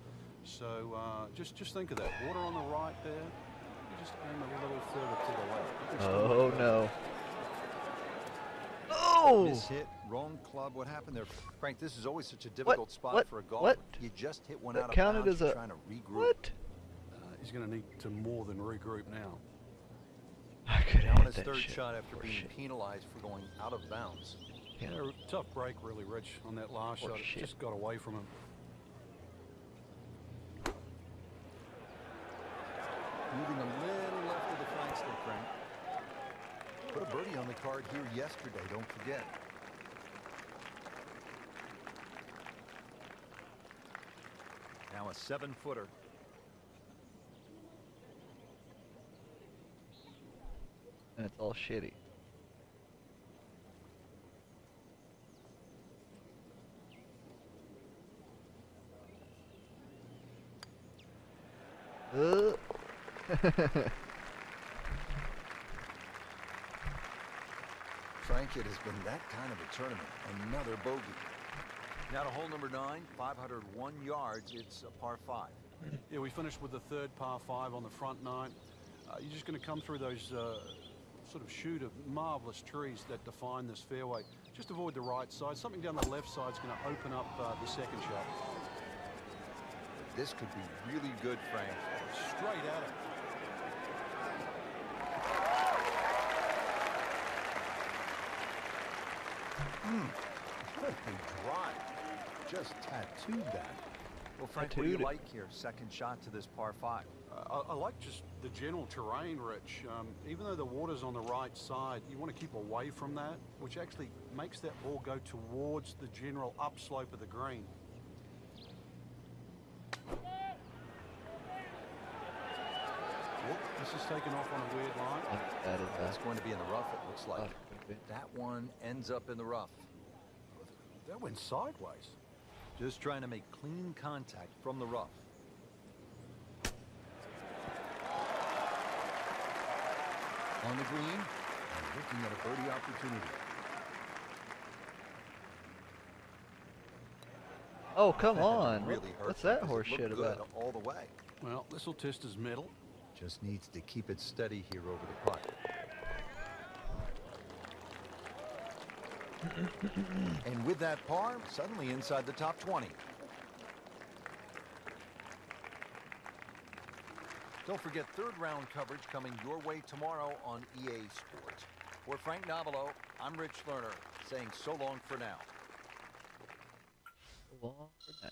So just think of that. Water on the right there. You just aim a little further to the left. You can still Oh make that. no. Oh! Miss hit, wrong club. What happened there? Frank, this is always such a difficult spot for a golfer. What? You just hit one That out of counted bounds. as You're a trying to regroup. what? He's going to need to more than regroup now. I could Now on hit his that third shit. shot after being Horseshit. penalized for going out of bounds. Yeah. Tough break, really, Rich, on that last shot. It Horseshit. just got away from him. Moving a little left of the flagstick, Frank. Put a birdie on the card here yesterday, don't forget. Now a 7-footer. And it's all shitty. Frank, it has been that kind of a tournament. Another bogey. Now to hole number 9, 501 yards. It's a par 5. Yeah, we finished with the third par 5 on the front 9. You're just going to come through those sort of chute of marvelous trees that define this fairway. Just avoid the right side. Something down the left side is going to open up the second shot. This could be really good, Frank. Straight at it. Holy drive. Just tattooed that. Well, Frank, what do you Tattooed it. like here? Second shot to this par 5. I like just the general terrain, Rich. Even though the water's on the right side, you want to keep away from that, which actually makes that ball go towards the general upslope of the green. Whoop, this is taken off on a weird line. That is That's going to be in the rough, it looks like. Oh, That one ends up in the rough. That went sideways. Just trying to make clean contact from the rough. On the green, and looking at a birdie opportunity. Oh, come That on. really hurt What's that because horse it looked shit good about? all the way. Well, this will test his mettle. Just needs to keep it steady here over the putt. And with that par, suddenly inside the top 20. Don't forget third round coverage coming your way tomorrow on EA Sports. For Frank Novello, I'm Rich Lerner, saying so long for now. Long for now.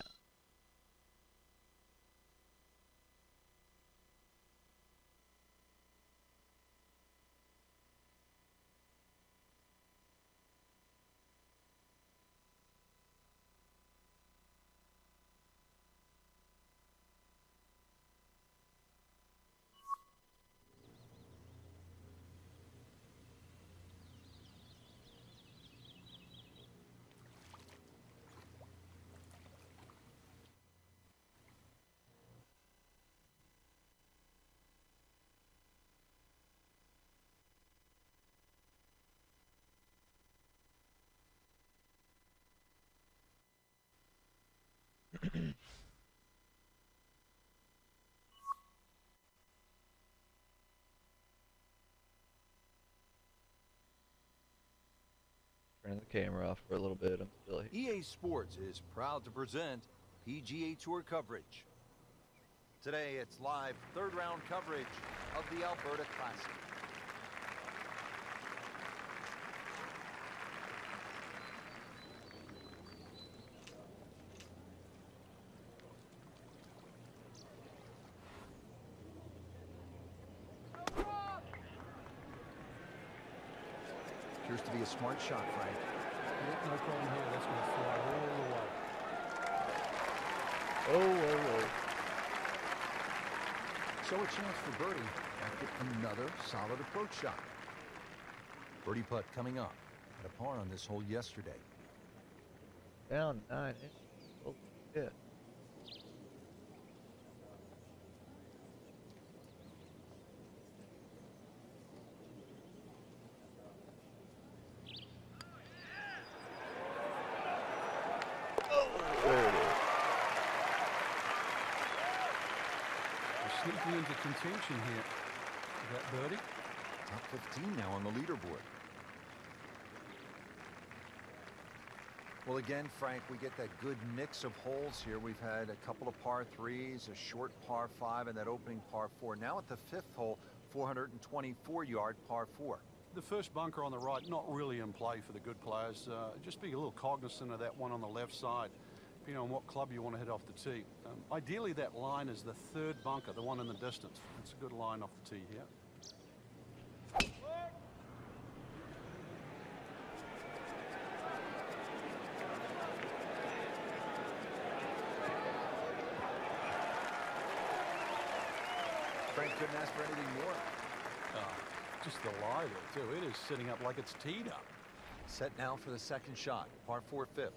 Turn the camera off for a little bit. I'm still here. EA Sports is proud to present PGA Tour coverage. Today it's live third round coverage of the Alberta Classic. Appears to be a smart shot, Frank. No problem here. That's going to fly all the way. Oh. So a chance for birdie after another solid approach shot. Birdie putt coming up. Had a par on this hole yesterday. Down 9 inches. Holy shit. There it is. We're sneaking into contention here. That birdie. Top 15 now on the leaderboard. Well, again, Frank, we get that good mix of holes here. We've had a couple of par threes, a short par 5, and that opening par 4. Now at the 5th hole, 424-yard par 4. The first bunker on the right, not really in play for the good players. Just be a little cognizant of that one on the left side, depending on what club you want to hit off the tee. Ideally, that line is the 3rd bunker, the one in the distance. It's a good line off the tee here. Frank couldn't ask for anything more. Just the lie there, too. It is sitting up like it's teed up. Set now for the 2nd shot, par 4, 5th.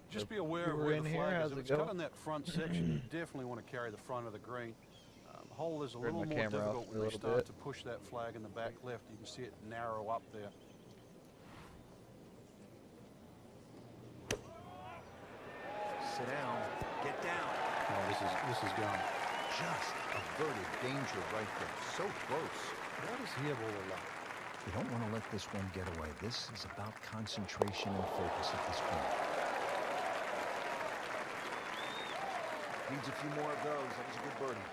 Just be aware of where the flag is. If it's cut in that front section, you definitely want to carry the front of the green. Hole is a little more difficult when they start to push that flag in the back left. You can see it narrow up there. Sit down. Get down. Oh, this is gone. Just averted danger right there. So close. What does he have all along? You don't want to let this one get away. This is about concentration and focus at this point. Needs a few more of those. That was a good birdie.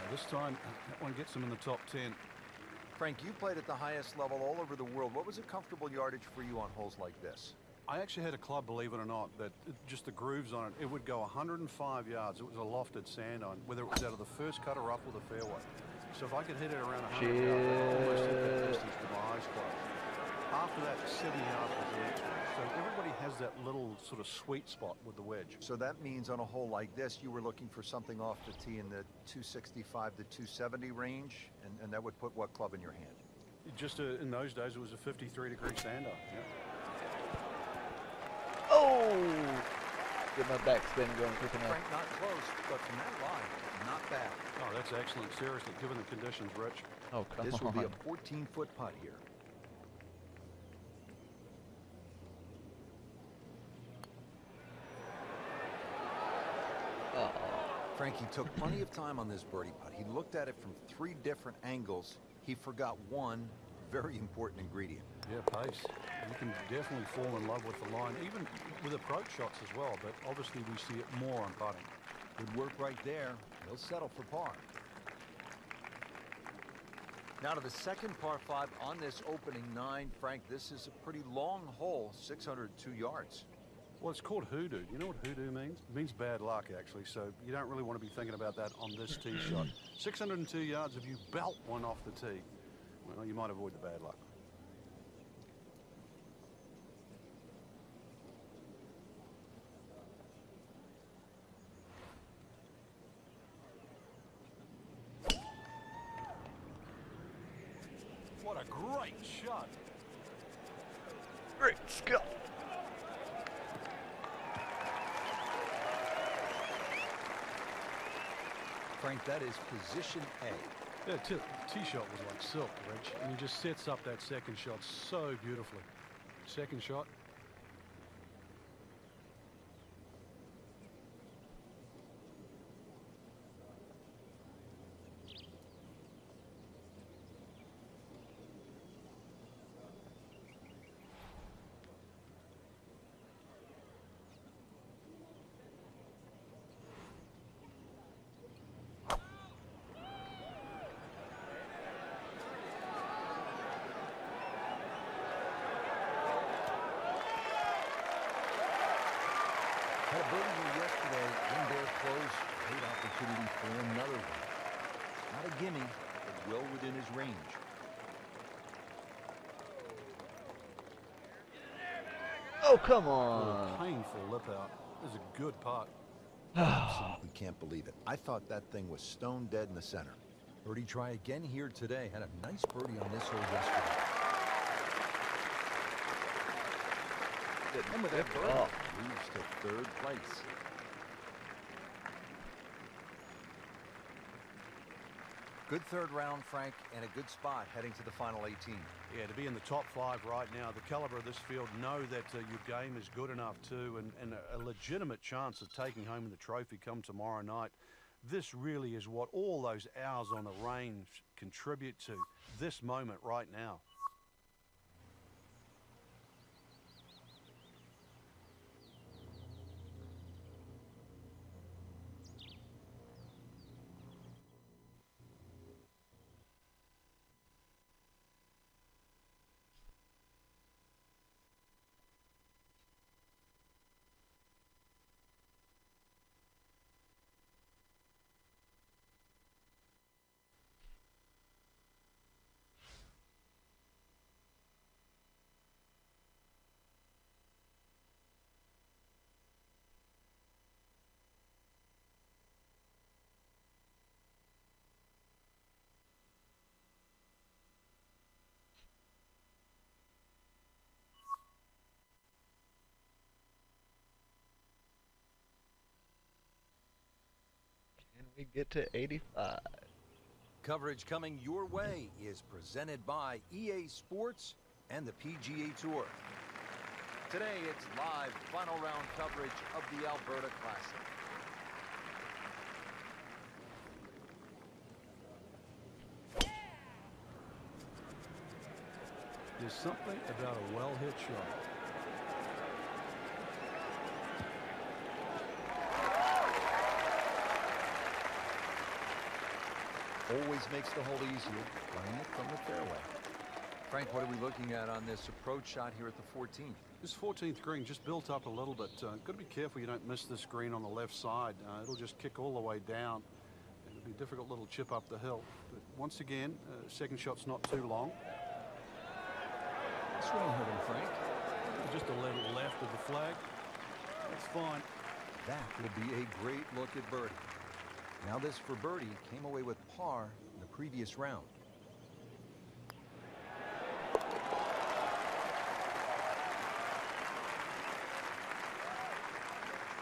This time, that one gets him in the top 10. Frank, you played at the highest level all over the world. What was a comfortable yardage for you on holes like this? I actually had a club, believe it or not, that just the grooves on it, it would go 105 yards. It was a lofted sand on, whether it was out of the first cut or up with the fairway. So if I could hit it around 100 yards, I could almost hit that distance with my eyes closed. After that, 70 yards was the next one. So everybody has that little sort of sweet spot with the wedge. So that means on a hole like this, you were looking for something off the tee in the 265 to 270 range, and that would put what club in your hand? Just in those days, it was a 53-degree sander. Yeah. Oh! Get my backspin going quick enough. Frank, not close, but from that line, not bad. Oh, that's excellent. Seriously, given the conditions, Rich. Oh, come on. This will be a 14-foot putt here. Frankie took plenty of time on this birdie putt. He looked at it from 3 different angles. He forgot one very important ingredient. Yeah, pace. You can definitely fall in love with the line, even with approach shots as well, but obviously we see it more on putting. Good work right there. He'll settle for par. Now to the 2nd par 5 on this opening 9. Frank, this is a pretty long hole, 602 yards. Well, it's called hoodoo. You know what hoodoo means? It means bad luck, actually, so you don't really want to be thinking about that on this tee shot. 602 yards, if you belt one off the tee, well, you might avoid the bad luck. What a great shot. Great skill. Frank, that is position A. Yeah, tee shot was like silk, Rich. And he just sets up that 2nd shot so beautifully. 2nd shot. Had a birdie here yesterday, one there close, great opportunity for another one. Not a gimme, but well within his range. Oh, come on. A painful lip out. This is a good putt. Absolutely can't believe it. I thought that thing was stone dead in the center. Birdie try again here today. Had a nice birdie on this hole yesterday. And with that birdie, moves to 3rd place. Good third round, Frank, and a good spot heading to the final 18. Yeah, to be in the top 5 right now, the caliber of this field, know that your game is good enough too, and a legitimate chance of taking home the trophy come tomorrow night. This really is what all those hours on the range contribute to, this moment right now. Can we get to 85? Coverage coming your way is presented by EA Sports and the PGA Tour. Today, it's live final round coverage of the Alberta Classic. There's something about a well-hit shot. Always makes the hole easier, playing it from the fairway. Frank, what are we looking at on this approach shot here at the 14th? This 14th green just built up a little bit. Got to be careful you don't miss this green on the left side. It'll just kick all the way down. It'll be a difficult little chip up the hill. But once again, second shot's not too long. Swing hit him, Frank. Just a little left of the flag. That's fine. That will be a great look at birdie. Now this for birdie came away with par in the previous round.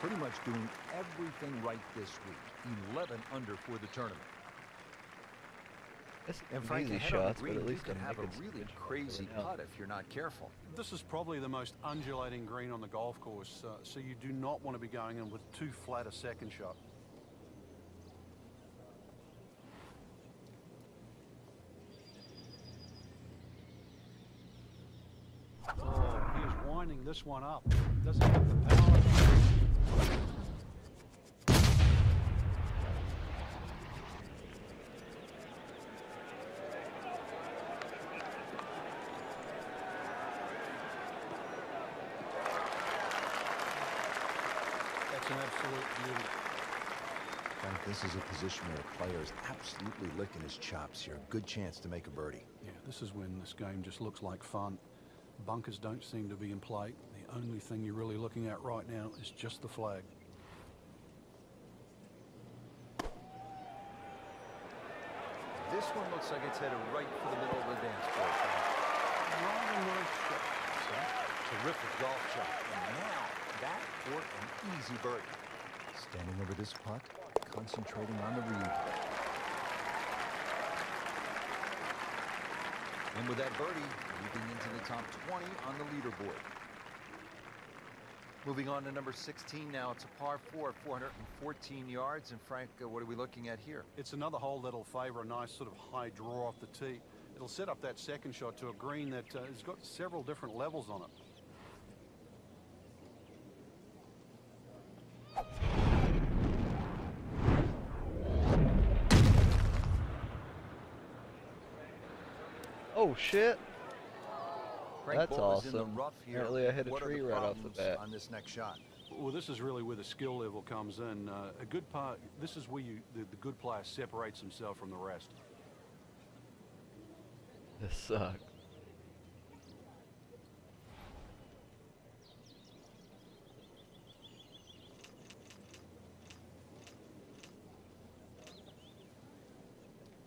Pretty much doing everything right this week. 11 under for the tournament. That's And Frank, easy ahead on the shots, but green, at you least could I'm have a making some really good shots crazy right now. putt if you're not careful. This is probably the most undulating green on the golf course, so you do not want to be going in with too flat a second shot. Oh, he is winding this one up. Doesn't have the power. That's an absolute beauty. Frank, this is a position where a player is absolutely licking his chops here. Good chance to make a birdie. Yeah, this is when this game just looks like fun. Bunkers don't seem to be in play. The only thing you're really looking at right now is just the flag. This one looks like it's headed right for the middle of the dance floor. Rather nice shot. Terrific golf shot. And now, that for an easy birdie. Standing over this putt, concentrating on the read. And with that birdie, moving into the top 20 on the leaderboard. Moving on to number 16 now. It's a par 4, 414 yards. And Frank, what are we looking at here? It's another hole that'll favor a nice sort of high draw off the tee. It'll set up that second shot to a green that has got several different levels on it. Oh shit! Frank That's ball is in the awesome. rough here. Apparently I hit a What are tree the right off the problems bat. on this next shot? Well, this is really where the skill level comes in. A good part. This is where the good player separates himself from the rest. This sucks.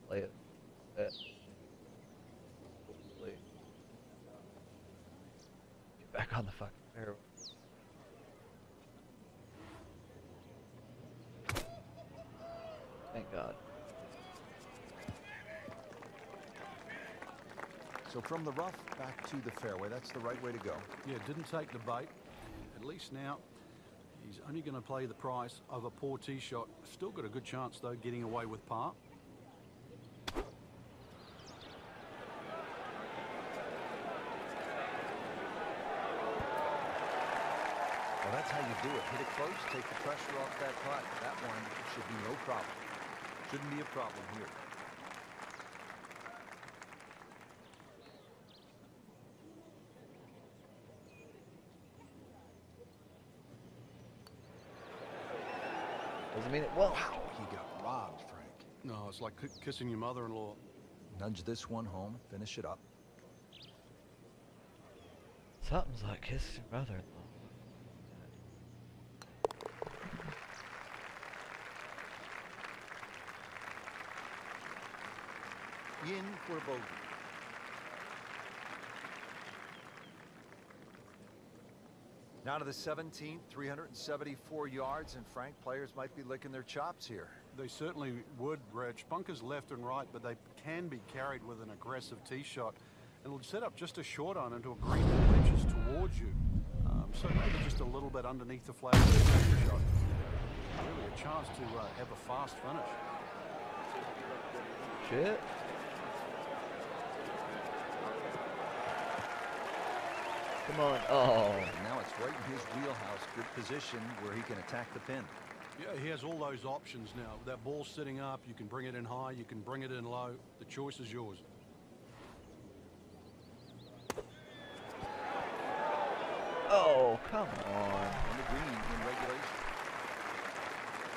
Play it. Hopefully. Get back on the fucking fairway. Thank God. So from the rough back to the fairway, that's the right way to go. Yeah, didn't take the bait. At least now he's only going to play the price of a poor tee shot. Still got a good chance, though, getting away with par. Well, that's how you do it. Hit it close, take the pressure off that putt. That one should be no problem. Shouldn't be a problem here. Doesn't mean it won't. Wow, he got robbed, Frank. No, it's like kissing your mother-in-law. Nudge this one home, finish it up. Something's like kissing your brother-in-law. In for a bogey. Now to the 17th, 374 yards, and Frank, players might be licking their chops here. They certainly would, Reg. Bunkers left and right, but they can be carried with an aggressive tee shot. It'll set up just a short iron into a green that pitches towards you. So maybe just a little bit underneath the flag of the second shot. Really a chance to have a fast finish. Shit. Come on. Oh. And now it's right in his wheelhouse. Good position where he can attack the pin. Yeah, he has all those options now. That ball's sitting up. You can bring it in high. You can bring it in low. The choice is yours. Oh, come on. On the green in regulation.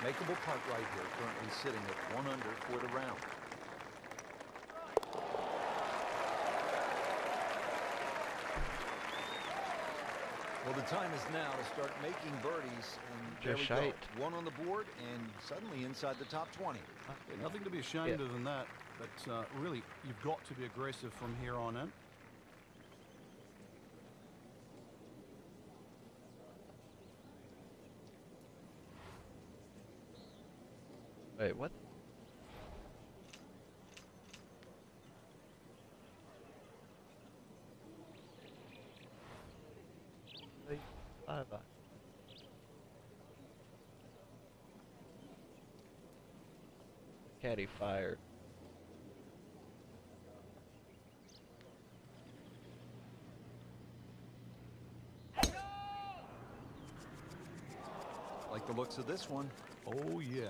Makeable putt right here. Currently sitting at 1 under for the round. Well, the time is now to start making birdies, and there we go. One on the board, and suddenly inside the top 20. Yeah, nothing to be ashamed of in that, but really, you've got to be aggressive from here on in. Wait, what? Caddy fired. Like the looks of this one. Oh, yeah.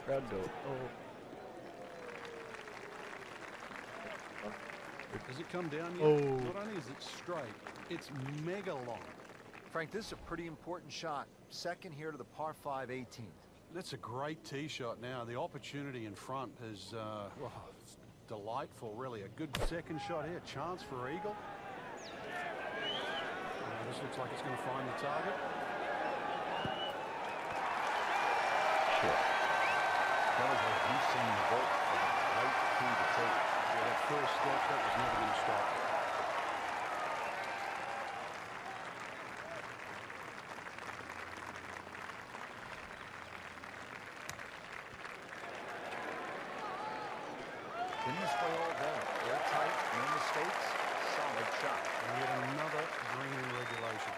Crowd go. Oh. Does it come down yet? Oh. Not only is it straight, it's mega long. Frank, this is a pretty important shot. Second here to the par 5 18th. That's a great tee shot now. The opportunity in front is well, it's delightful, really. A good second shot here. Chance for eagle. This looks like it's going to find the target. Shit. That was a Usain Bolt for the right to the tape. Yeah, that first step, that was never going to stop. Didn't display all day. Airtight, no mistakes, solid shot. And yet another green in regulation.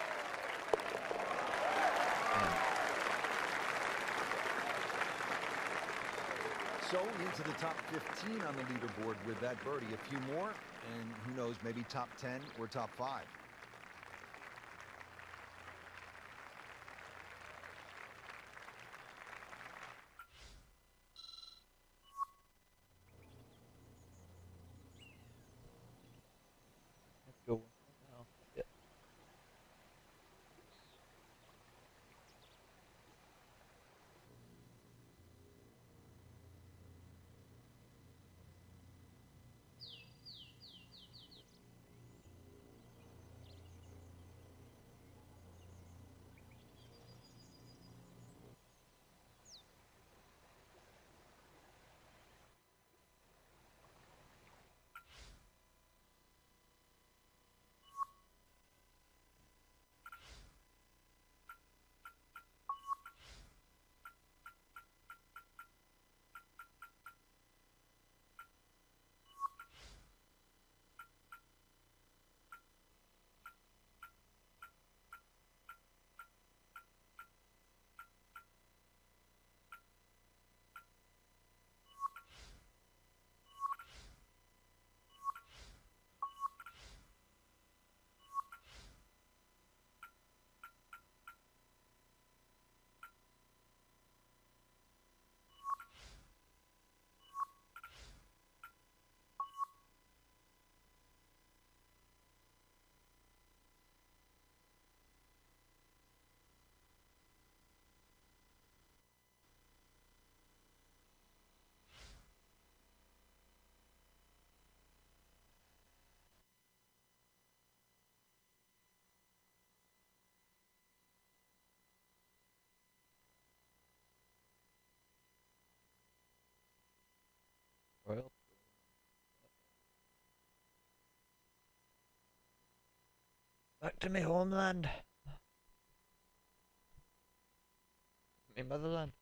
So into the top 15 on the leaderboard with that birdie. A few more, and who knows, maybe top 10 or top 5. Go. Yeah. Back to my homeland. My motherland.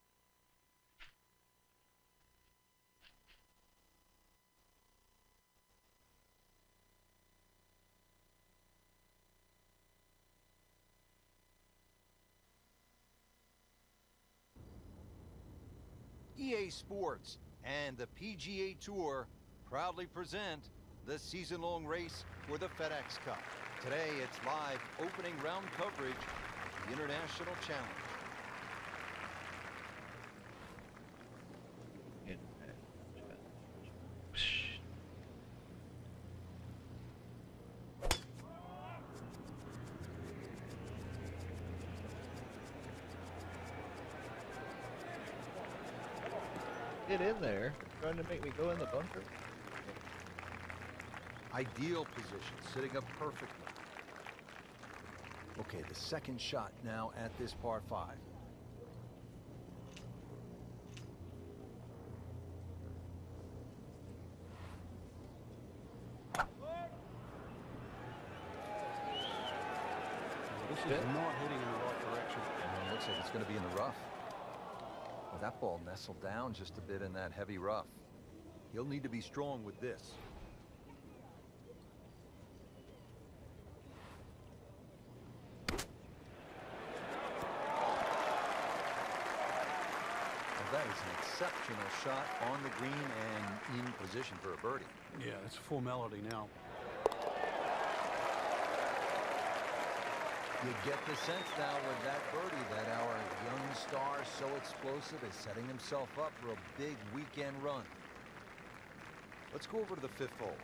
EA Sports and the PGA Tour proudly present the season-long race for the FedEx Cup. Today, it's live opening round coverage of the International Challenge. Get in there. Trying to make me go in the bunker. Ideal position, sitting up perfectly. Okay, the second shot now at this par 5. This is not heading in the right direction. It looks like it's going to be in the rough. Well, that ball nestled down just a bit in that heavy rough. He'll need to be strong with this. Well, that is an exceptional shot on the green and in position for a birdie. Yeah, it's a formality now. You get the sense now with that birdie that our young star, so explosive, is setting himself up for a big weekend run. Let's go over to the 5th hole.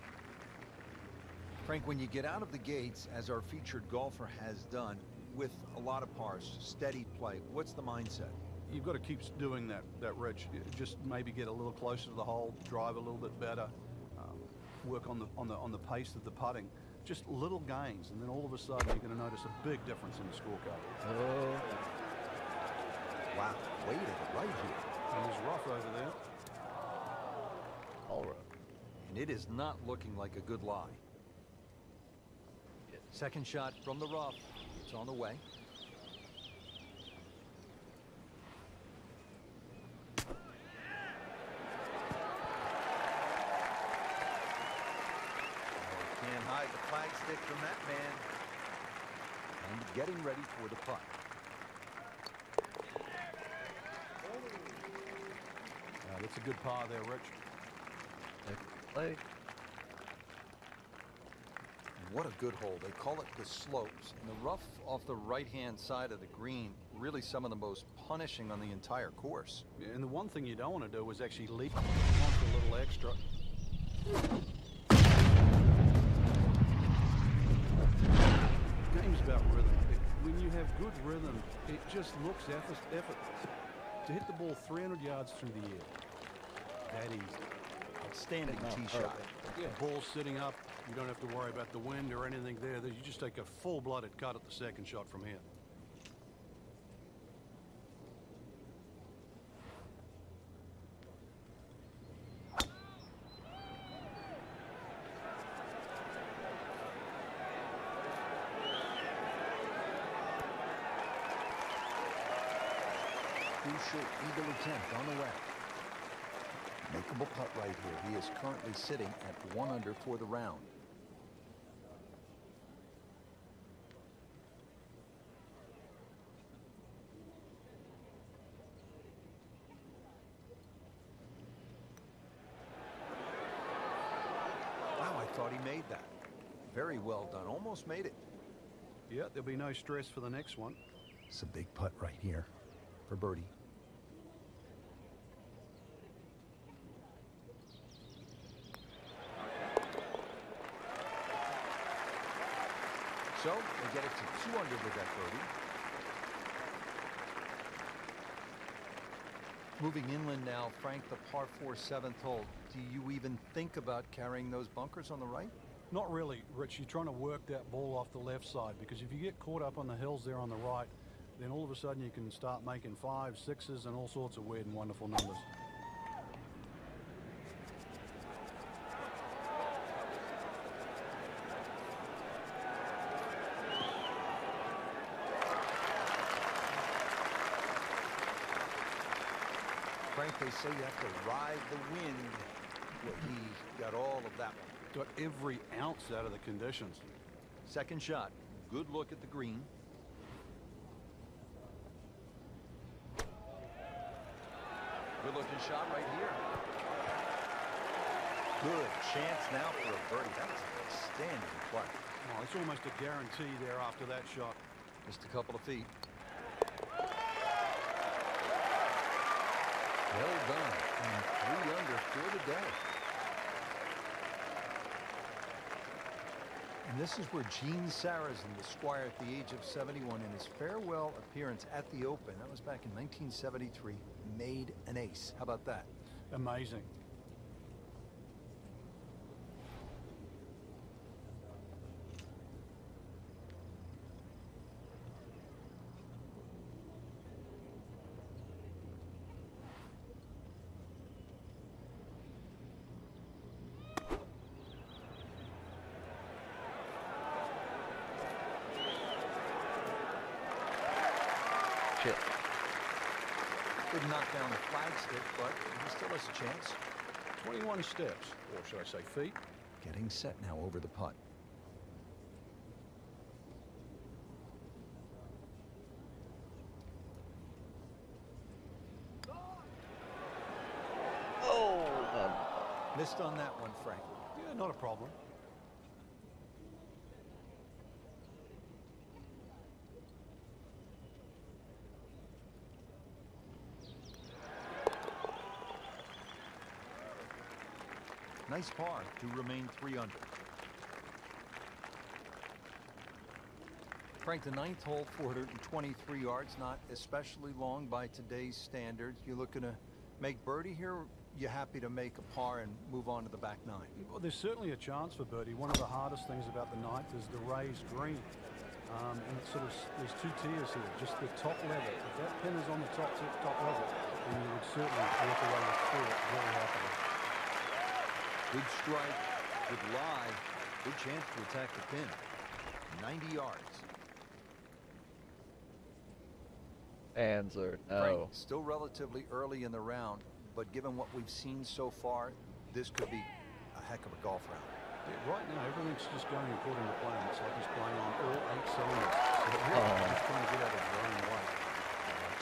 Frank, when you get out of the gates, as our featured golfer has done, with a lot of pars, steady play, what's the mindset? You've got to keep doing that, Rich. Just maybe get a little closer to the hole, drive a little bit better, work on the pace of the putting. Just little gains, and then all of a sudden you're going to notice a big difference in the scorecard. Oh. Wow, way to the right here. And there's rough over there. All right. And it is not looking like a good lie. Second shot from the rough. It's on the way. Can't hide the flagstick from that man. And getting ready for the putt. That's a good par there, Rich. Play. What a good hole. They call it the slopes. And the rough off the right-hand side of the green, really some of the most punishing on the entire course. And the one thing you don't want to do is actually leap on for a little extra. Game's about rhythm. When you have good rhythm, it just looks effortless. To hit the ball 300 yards through the air, that easy. Outstanding tee shot. Yeah. Ball sitting up, you don't have to worry about the wind or anything there. You just take a full-blooded cut at the second shot from here. Crucial eagle attempt on the way. Makeable putt right here. He is currently sitting at 1 under for the round. Wow, I thought he made that. Very well done. Almost made it. Yeah, there'll be no stress for the next one. It's a big putt right here for birdie. So they get it to 2 under with that birdie. Moving inland now, Frank, the par 4 7th hole. Do you even think about carrying those bunkers on the right? Not really, Rich. You're trying to work that ball off the left side, because if you get caught up on the hills there on the right, then all of a sudden you can start making 5s, 6s, and all sorts of weird and wonderful numbers. Frank, they say you have to ride the wind. Well, he got all of that one. Got every ounce out of the conditions. Second shot. Good look at the green. Good looking shot right here. Good chance now for a birdie. That was an outstanding play. Oh, it's almost a guarantee there after that shot. Just a couple of feet. Well done. And 3 under for the day. And this is where Gene Sarazen, the squire at the age of 71, in his farewell appearance at the Open, that was back in 1973, made an ace. How about that? Amazing. Shit. Did knock down the flagstick, but he still has a chance. 21 steps, or should I say feet. Getting set now over the putt. Oh, Missed on that one, Frank. Yeah, not a problem. Nice par to remain 3 under. Frank, the 9th hole, 423 yards, not especially long by today's standards. You looking to make birdie here? Or you happy to make a par and move on to the back 9? Well, there's certainly a chance for birdie. One of the hardest things about the 9th is the raised green. And it's sort of, there's 2 tiers here, just the top level. If that pin is on the top level, then you would certainly walk away with 4 very happily. Good strike, good lie, good chance to attack the pin. 90 yards. answer, no. Frank, still relatively early in the round, but given what we've seen so far, this could be a heck of a golf round. Yeah, right now, everything's just going according to plan. It's like he's playing on all 8 cylinders. So he's just trying to get out of his own way.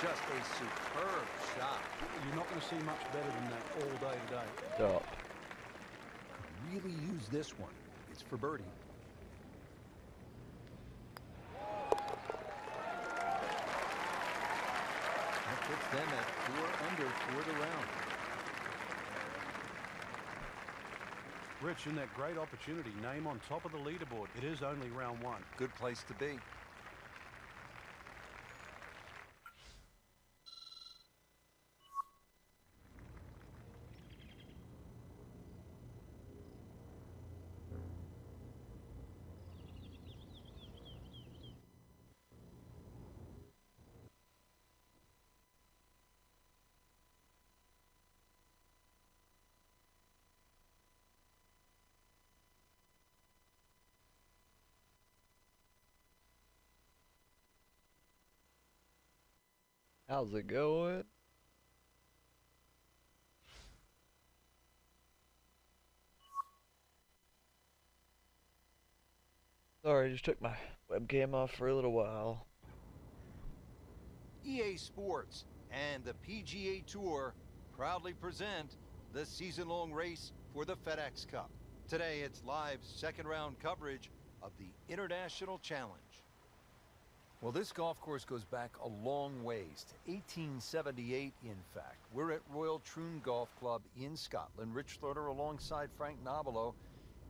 Just a superb shot. You're not going to see much better than that all day today. Stop. Really use this one. It's for birdie. That puts them at 4 under for the round. Rich, in that great opportunity, name on top of the leaderboard. It is only round 1. Good place to be. How's it going? Sorry, I just took my webcam off for a little while. EA Sports and the PGA Tour proudly present the season-long race for the FedEx Cup. Today, it's live second-round coverage of the International Challenge. Well, this golf course goes back a long ways, to 1878, in fact. We're at Royal Troon Golf Club in Scotland. Rich Slaughter alongside Frank Nobilo.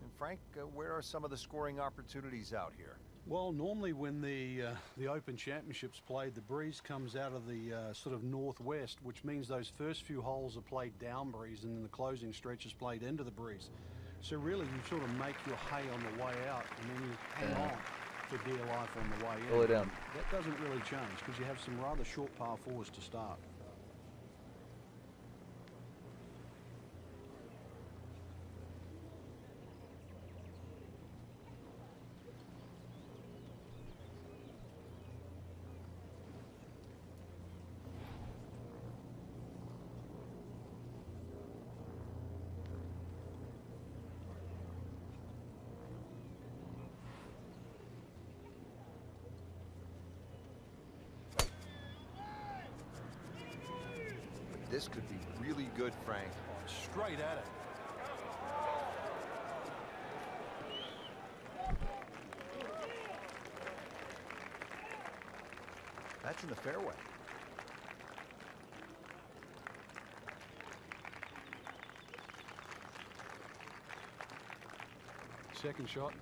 And Frank, where are some of the scoring opportunities out here? Well, normally when the Open Championships played, the breeze comes out of the sort of northwest, which means those first few holes are played down breeze, and then the closing stretch is played into the breeze. So really, you sort of make your hay on the way out, and then you hang on for dear life on the way in. Pull it down. That doesn't really change because you have some rather short par fours to start. This could be really good, Frank. Straight at it. That's in the fairway. Second shot.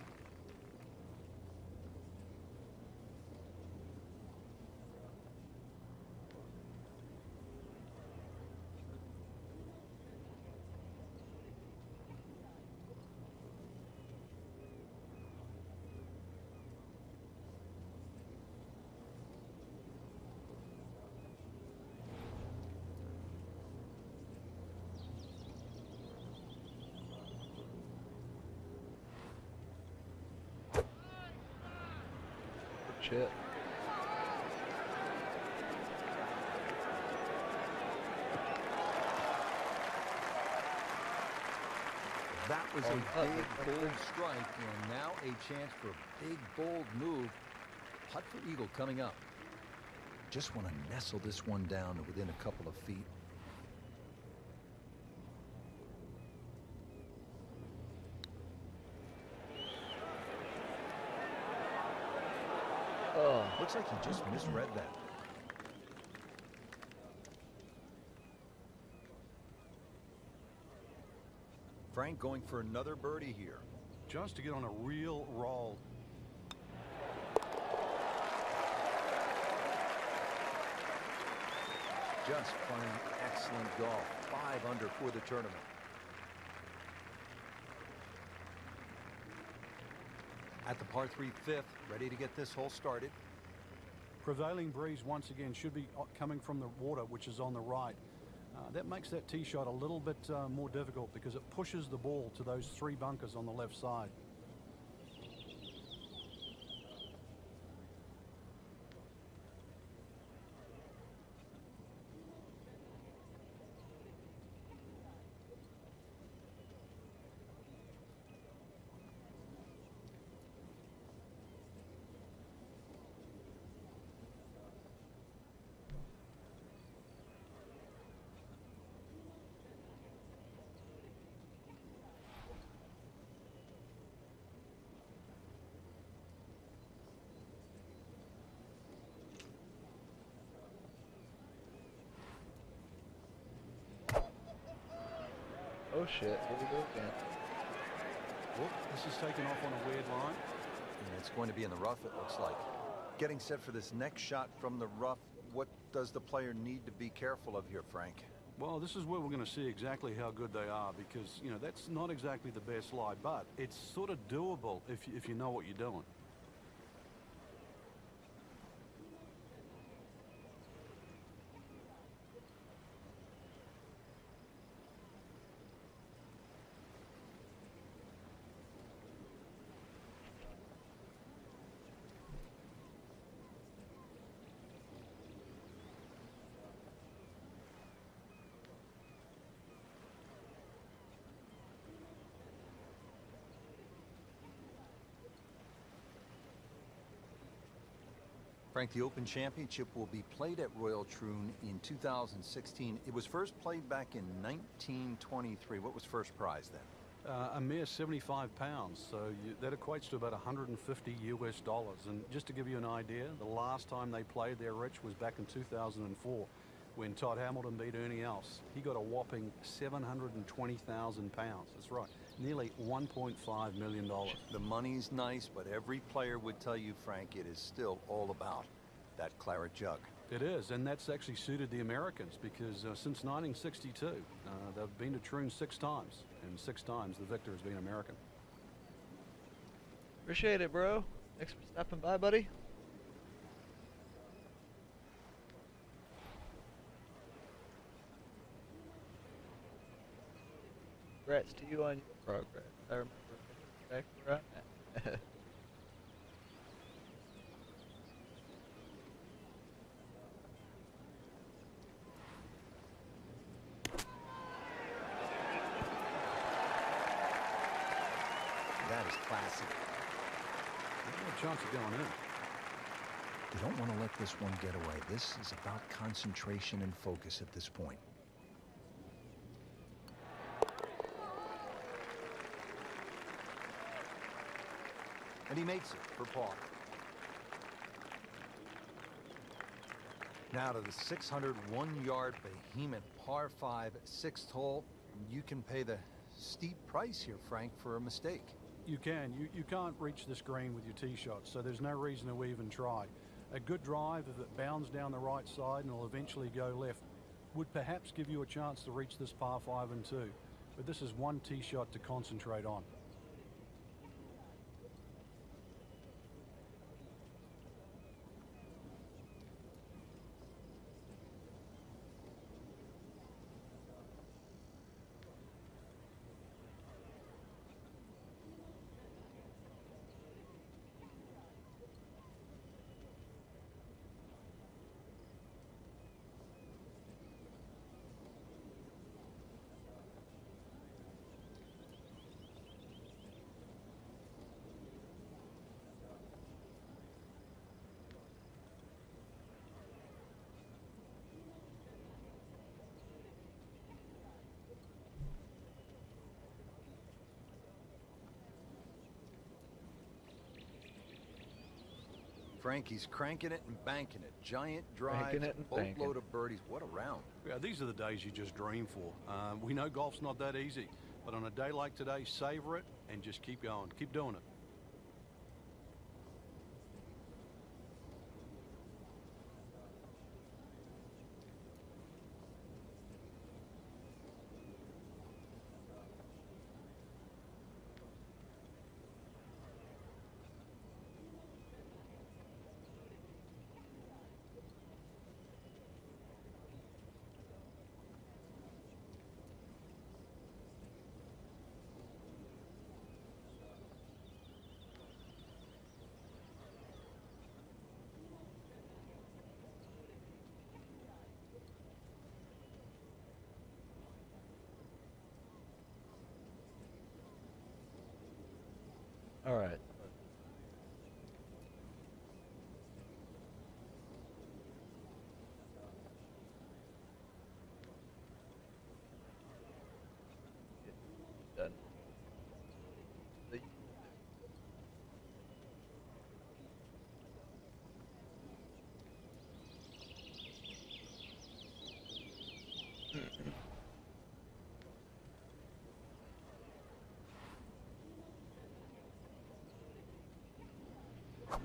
Shit. That was a big, bold strike, and now a chance for a big, bold move. Putt for eagle coming up. Just want to nestle this one down to within a couple of feet. Oh. Looks like he just misread that. Frank going for another birdie here. Just to get on a real roll. Just playing excellent golf. 5 under for the tournament. At the par 3 fifth, ready to get this hole started. Prevailing breeze once again should be coming from the water, which is on the right. That makes that tee shot a little bit more difficult because it pushes the ball to those 3 bunkers on the left side. Oh shit, here we go again. Whoop, this is taken off on a weird line. And it's going to be in the rough, it looks like. Getting set for this next shot from the rough. What does the player need to be careful of here, Frank? Well, this is where we're going to see exactly how good they are because, you know, that's not exactly the best lie, but it's sort of doable if you know what you're doing. Frank, the Open Championship will be played at Royal Troon in 2016. It was first played back in 1923. What was first prize then? A mere 75 pounds, so that equates to about 150 US dollars. And just to give you an idea, the last time they played there, Rich, was back in 2004 when Todd Hamilton beat Ernie Els. He got a whopping 720,000 pounds. That's right, nearly $1.5 million. The money's nice, but every player would tell you, Frank, it is still all about that claret jug. It is, and that's actually suited the Americans because since 1962, they've been to Troon 6 times, and 6 times the victor has been American. Appreciate it, bro. Thanks for stopping by, buddy. Congrats to you on your progress. I remember exactly where I'm at. That is classy. No chance of going in. You don't want to let this one get away. This is about concentration and focus at this point. And he makes it for par. Now to the 601-yard behemoth par 5 6th hole. You can pay the steep price here, Frank, for a mistake. You can. You can't reach this green with your tee shot, so there's no reason to even try. A good drive, if it bounds down the right side and will eventually go left, would perhaps give you a chance to reach this par 5 and 2. But this is one tee shot to concentrate on. Frank, he's cranking it and banking it. Giant drives, Cranking it and banking. boatload of birdies. What a round. Yeah, these are the days you just dream for. We know golf's not that easy, but on a day like today, savor it and just keep going. Keep doing it. All right. Done.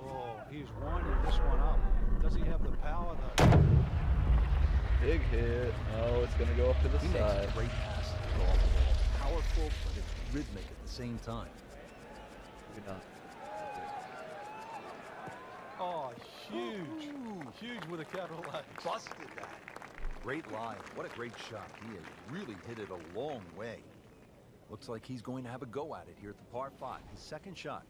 Oh, he's winding this one up. Does he have the power, though? Big hit. Oh, it's gonna go up to the He makes side. a great pass to the golf ball. Powerful, but it's rhythmic at the same time. Maybe not. Oh, huge. Huge with a capital A. Busted that. Great lie. What a great shot. He has really hit it a long way. Looks like he's going to have a go at it here at the par 5. His second shot.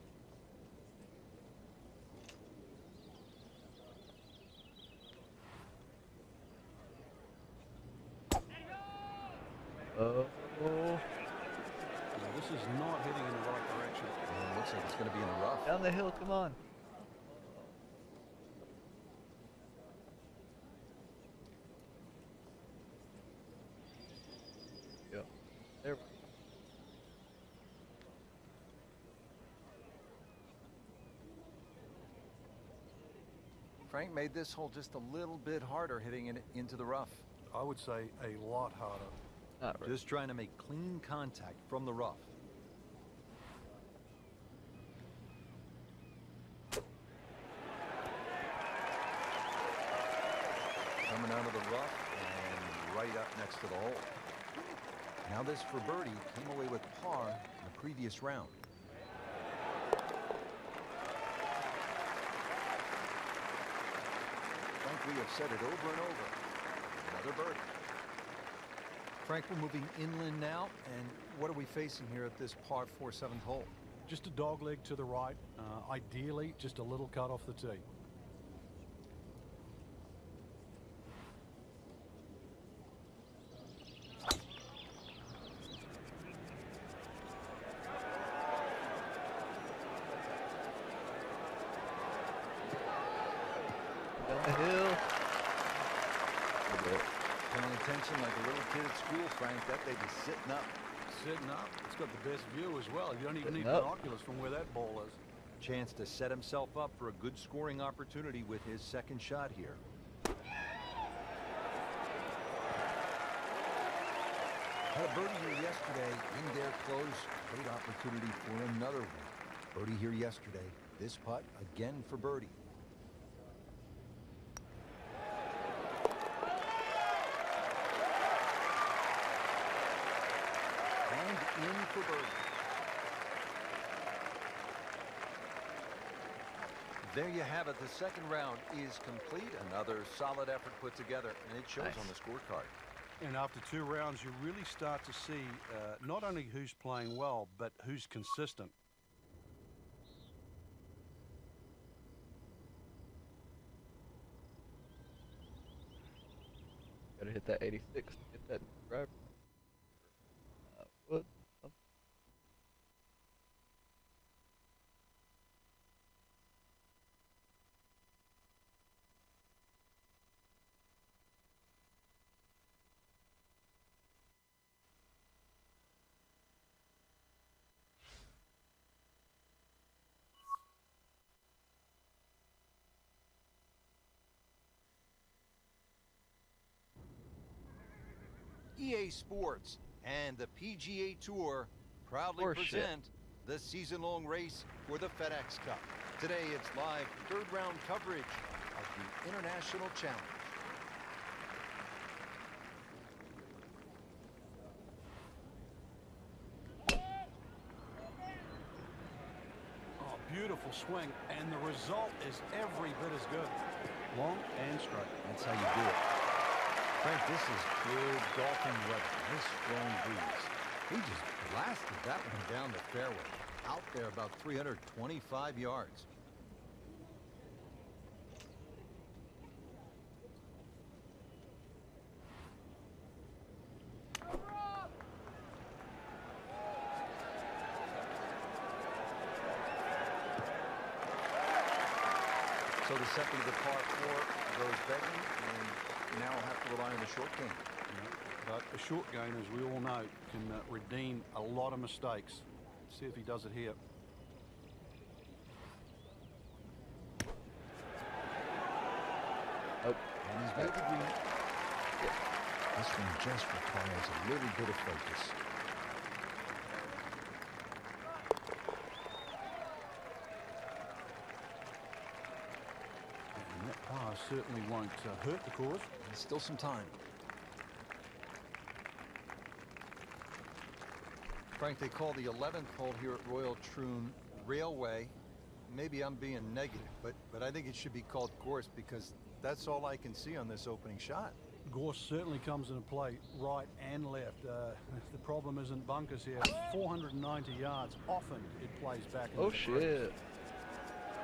Oh. No, this is not heading in the right direction. Looks like it's going to be in the rough. Down the hill, come on. Yep. There. Frank made this hole just a little bit harder hitting it into the rough. I would say a lot harder. Not right. Just trying to make clean contact from the rough. Coming out of the rough and right up next to the hole. Now this for birdie, came away with par in the previous round. Frank, we have said it over and over. Another birdie. Frank, we're moving inland now, and what are we facing here at this par 4 7th hole? Just a dog leg to the right. Ideally, just a little cut off the tee. Down the hill. Paying attention like a little kid at school, Frank. That baby's sitting up. Sitting up. It's got the best view as well. You don't even Sitting need up. binoculars from where that ball is. Chance to set himself up for a good scoring opportunity with his second shot here. Had a birdie here yesterday, in there close. Great opportunity for another one. Birdie here yesterday. This putt again for birdie. And in for birdie. There you have it. The second round is complete. Another solid effort put together, and it shows on the scorecard. And after 2 rounds, you really start to see not only who's playing well, but who's consistent. Gotta hit that 86. Get that driver. What? EA Sports and the PGA Tour proudly present the season-long race for the FedEx Cup. Today it's live third-round coverage of the International Challenge. Oh, beautiful swing, and the result is every bit as good. Long and straight. That's how you do it. Frank, this is good golfing weather. This strong breeze. He just blasted that one down the fairway. Out there about 325 yards. So the second of the par 4 goes begging, and now I'll have to rely on the short game. But a short game, as we all know, can redeem a lot of mistakes. See if he does it here. Oh, And he's made the green. This one just requires a little bit of focus. And that par certainly won't hurt the cause. There's still some time. Frank, they call the 11th hole here at Royal Troon Railway. Maybe I'm being negative, but I think it should be called course because that's all I can see on this opening shot. Gorse certainly comes into play right and left. The problem isn't bunkers here. 490 yards. Often it plays back. oh into the crease. shit.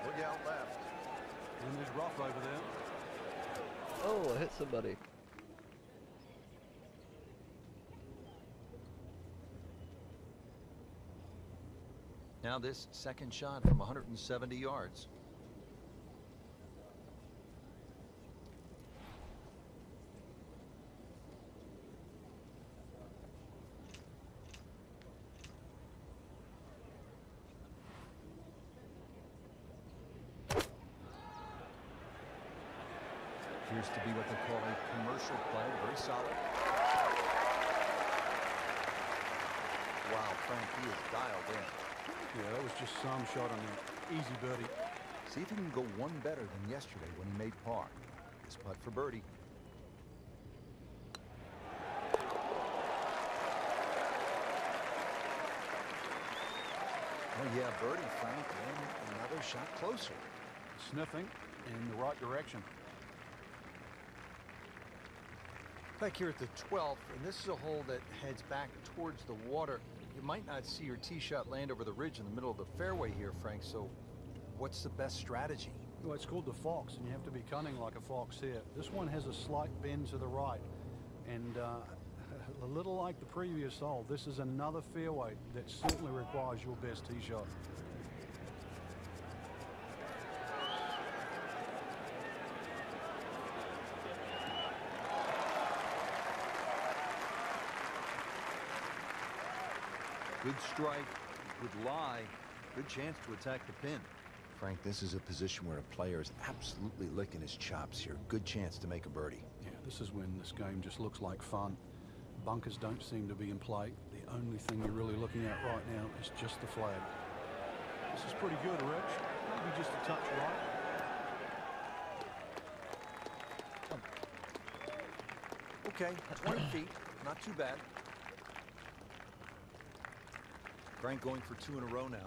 Look out left. And there's rough over there. Oh, I hit somebody. Now this second shot from 170 yards. Appears to be what they call a commercial play. Very solid. Wow, Frank, he is dialed in. Yeah, that was just some shot on the easy birdie. See if he can go one better than yesterday when he made par. This putt for birdie. Oh yeah, birdie, Frank, and another shot closer. Sniffing in the right direction. Back here at the 12th, and this is a hole that heads back towards the water. You might not see your tee shot land over the ridge in the middle of the fairway here, Frank, so what's the best strategy? Well, it's called the fox, and you have to be cunning like a fox here. This one has a slight bend to the right, and a little like the previous hole, this is another fairway that certainly requires your best tee shot. Good strike, good lie, good chance to attack the pin. Frank, this is a position where a player is absolutely licking his chops here. Good chance to make a birdie. Yeah, this is when this game just looks like fun. Bunkers don't seem to be in play. The only thing you're really looking at right now is just the flag. This is pretty good, Rich. Maybe just a touch right. Okay, 20 feet. Not too bad. Frank going for 2 in a row now.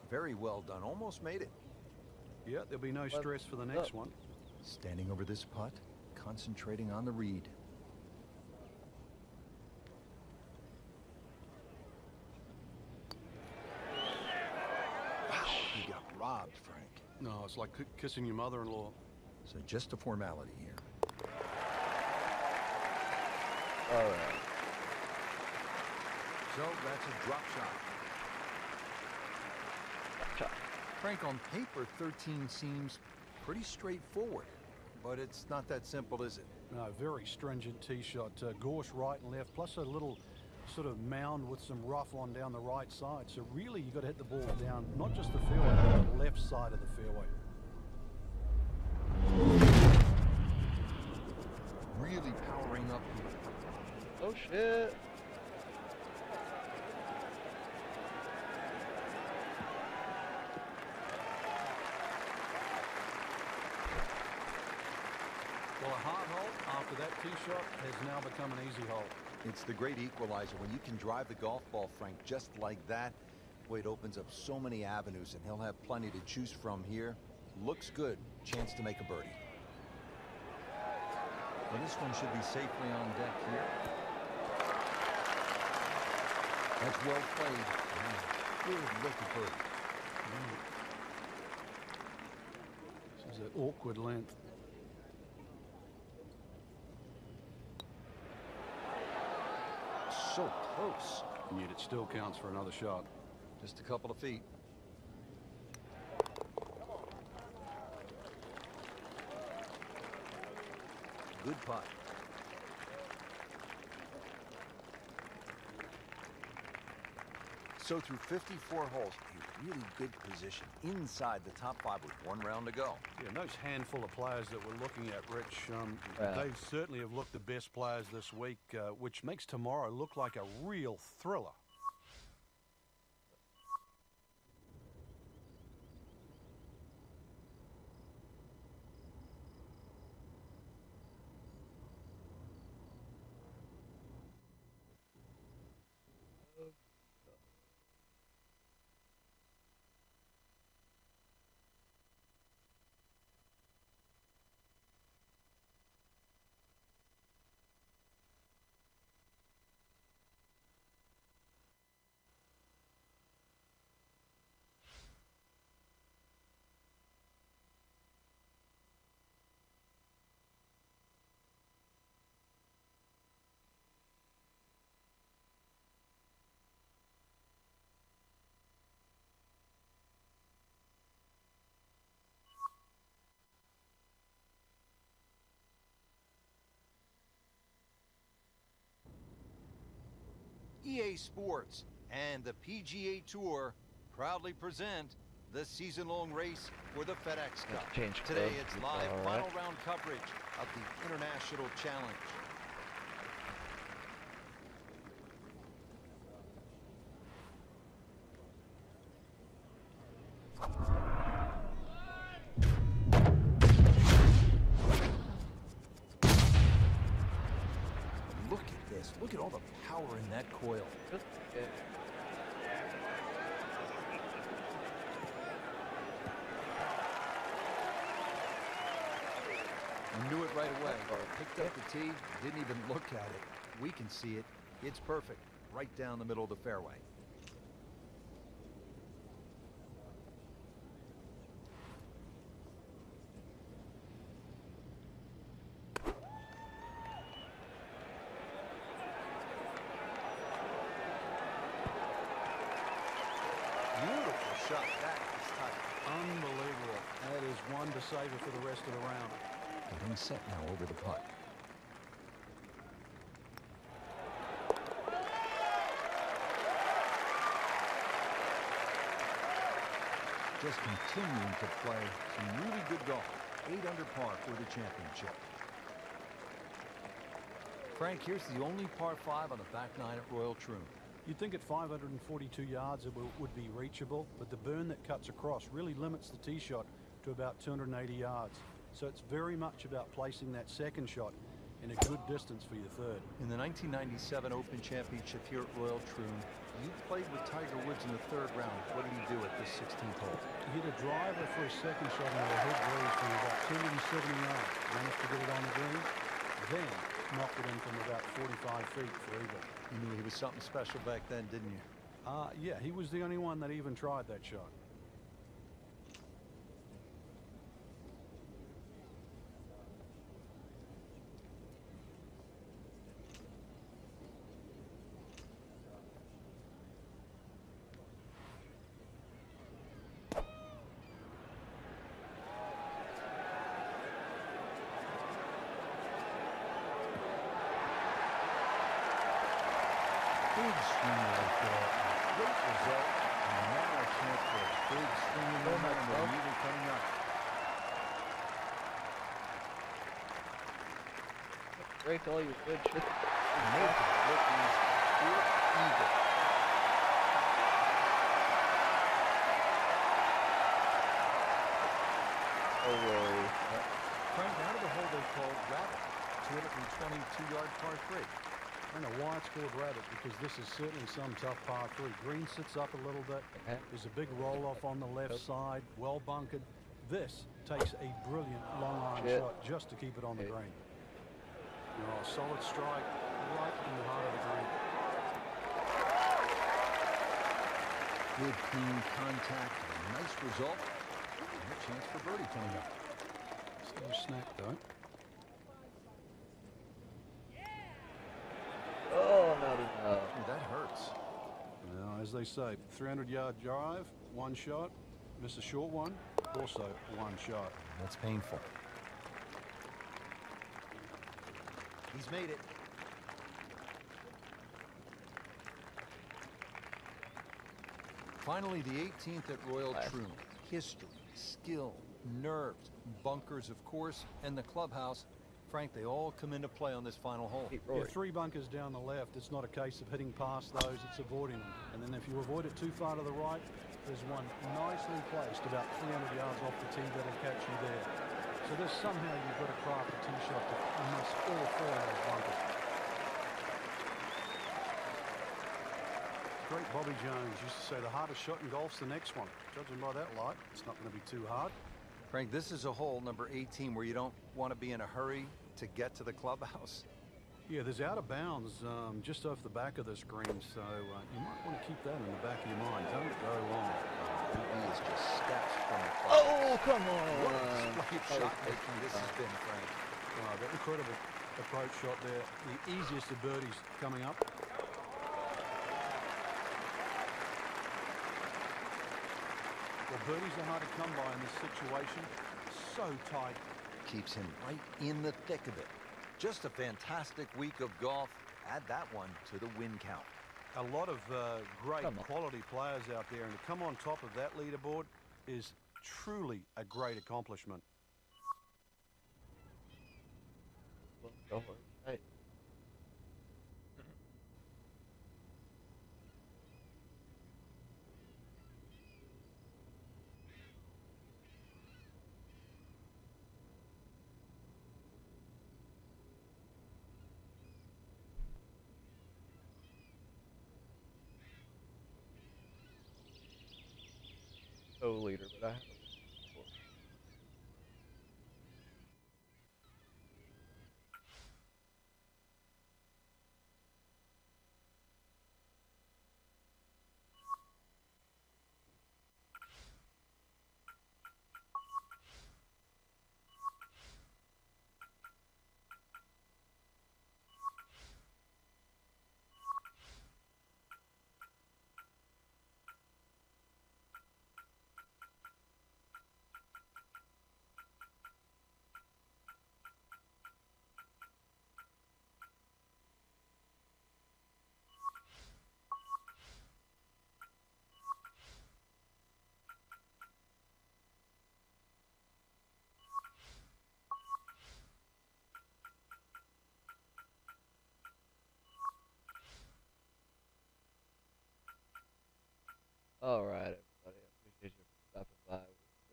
Very well done. Almost made it. Yeah, there'll be no stress for the next one. Standing over this putt, concentrating on the read. Wow, he got robbed, Frank. No, it's like kissing your mother-in-law. So just a formality here. All right. So that's a drop shot. Frank, on paper, 13 seems pretty straightforward, but it's not that simple, is it? No, very stringent tee shot. Gorse right and left, plus a little sort of mound with some rough on down the right side. So really, you got to hit the ball down, not just the fairway, but the left side of the fairway. Really powering up here. Oh, shit. Well, a hard hole after that tee shot has now become an easy hole. It's the great equalizer. When you can drive the golf ball, Frank, just like that, boy, it opens up so many avenues, and he'll have plenty to choose from here. Looks good. Chance to make a birdie. Well, this one should be safely on deck here. That's well played. Good look at birdie. This is an awkward length. So close. And yet it still counts for another shot. Just a couple of feet. Good putt. So through 54 holes, a really good position inside the top 5 with 1 round to go. Yeah, and those handful of players that we're looking at, Rich, they certainly have looked the best players this week, which makes tomorrow look like a real thriller. EA Sports and the PGA Tour proudly present the season-long race for the FedEx Cup. Today it's live final round coverage of the International Challenge. Look at this. Look at all the power in that coil. I knew it right away. Picked up the tee, didn't even look at it. We can see it. It's perfect. Right down the middle of the fairway. to save it for the rest of the round. Getting set now over the putt. Just continuing to play some really good golf. 8 under par for the championship. Frank, here's the only par 5 on the back 9 at Royal Troon. You'd think at 542 yards it would be reachable, but the burn that cuts across really limits the tee shot to about 280 yards. So it's very much about placing that second shot in a good distance for your third. In the 1997 Open Championship here at Royal Troon, you played with Tiger Woods in the 3rd round. What did he do at this 16th hole? He hit a driver for a second shot into a head breeze from about 270 yards. Managed to get it on the green, then knocked it in from about 45 feet for eagle. You knew he was something special back then, didn't you? Yeah, he was the only one that even tried that shot. Big swing right there. Great result. And now a chance for a big swing in momentum and even coming up. Break all your good shit. Make it look easy. Eagle. Oh, whoa. Frank, out of the hole they called Rabbit. 222-yard par 3. I don't know why it's called Rabbit, because this is certainly some tough par 3. Green sits up a little bit. There's a big roll-off on the left side, well bunkered. This takes a brilliant long iron shot just to keep it on the green. Oh, solid strike right in the heart of the green. Good clean contact. Nice result. And a chance for birdie coming up. Still a snack though. Oh, not enough. Ooh, that hurts. Now, as they say, 300-yard drive, one shot. Miss a short one, also one shot. That's painful. He's made it. Finally, the 18th at Royal Troon. History, skill, nerves, bunkers, of course, and the clubhouse. Frank, they all come into play on this final hole. Yeah, 3 bunkers down the left. It's not a case of hitting past those, it's avoiding them. And then if you avoid it too far to the right, there's one nicely placed about 300 yards off the tee that'll catch you there. So there's somehow you've got to craft a tee shot to miss all 4 of those bunkers. Great Bobby Jones used to say the hardest shot in golf's the next one. Judging by that light, it's not going to be too hard. Frank, this is a hole, number 18, where you don't want to be in a hurry to get to the clubhouse. Yeah, there's out of bounds just off the back of this green, so you might want to keep that in the back of your mind. Don't go long. He is just steps from the clubhouse. Oh, come What a on. slight shot making this has been, Frank. That incredible approach shot there. The easiest of birdies coming up. Well, birdies are hard to come by in this situation. So tight. Keeps him right in the thick of it. Just a fantastic week of golf. Add that one to the win count. A lot of great quality players out there, and to come on top of that leaderboard is truly a great accomplishment. Hey. Leader, but I have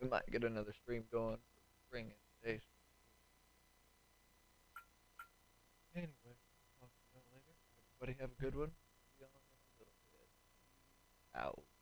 We might get another stream going for spring invitation. Anyway, talk to y'all later. Everybody have a good one. See y'all in a little bit. Out.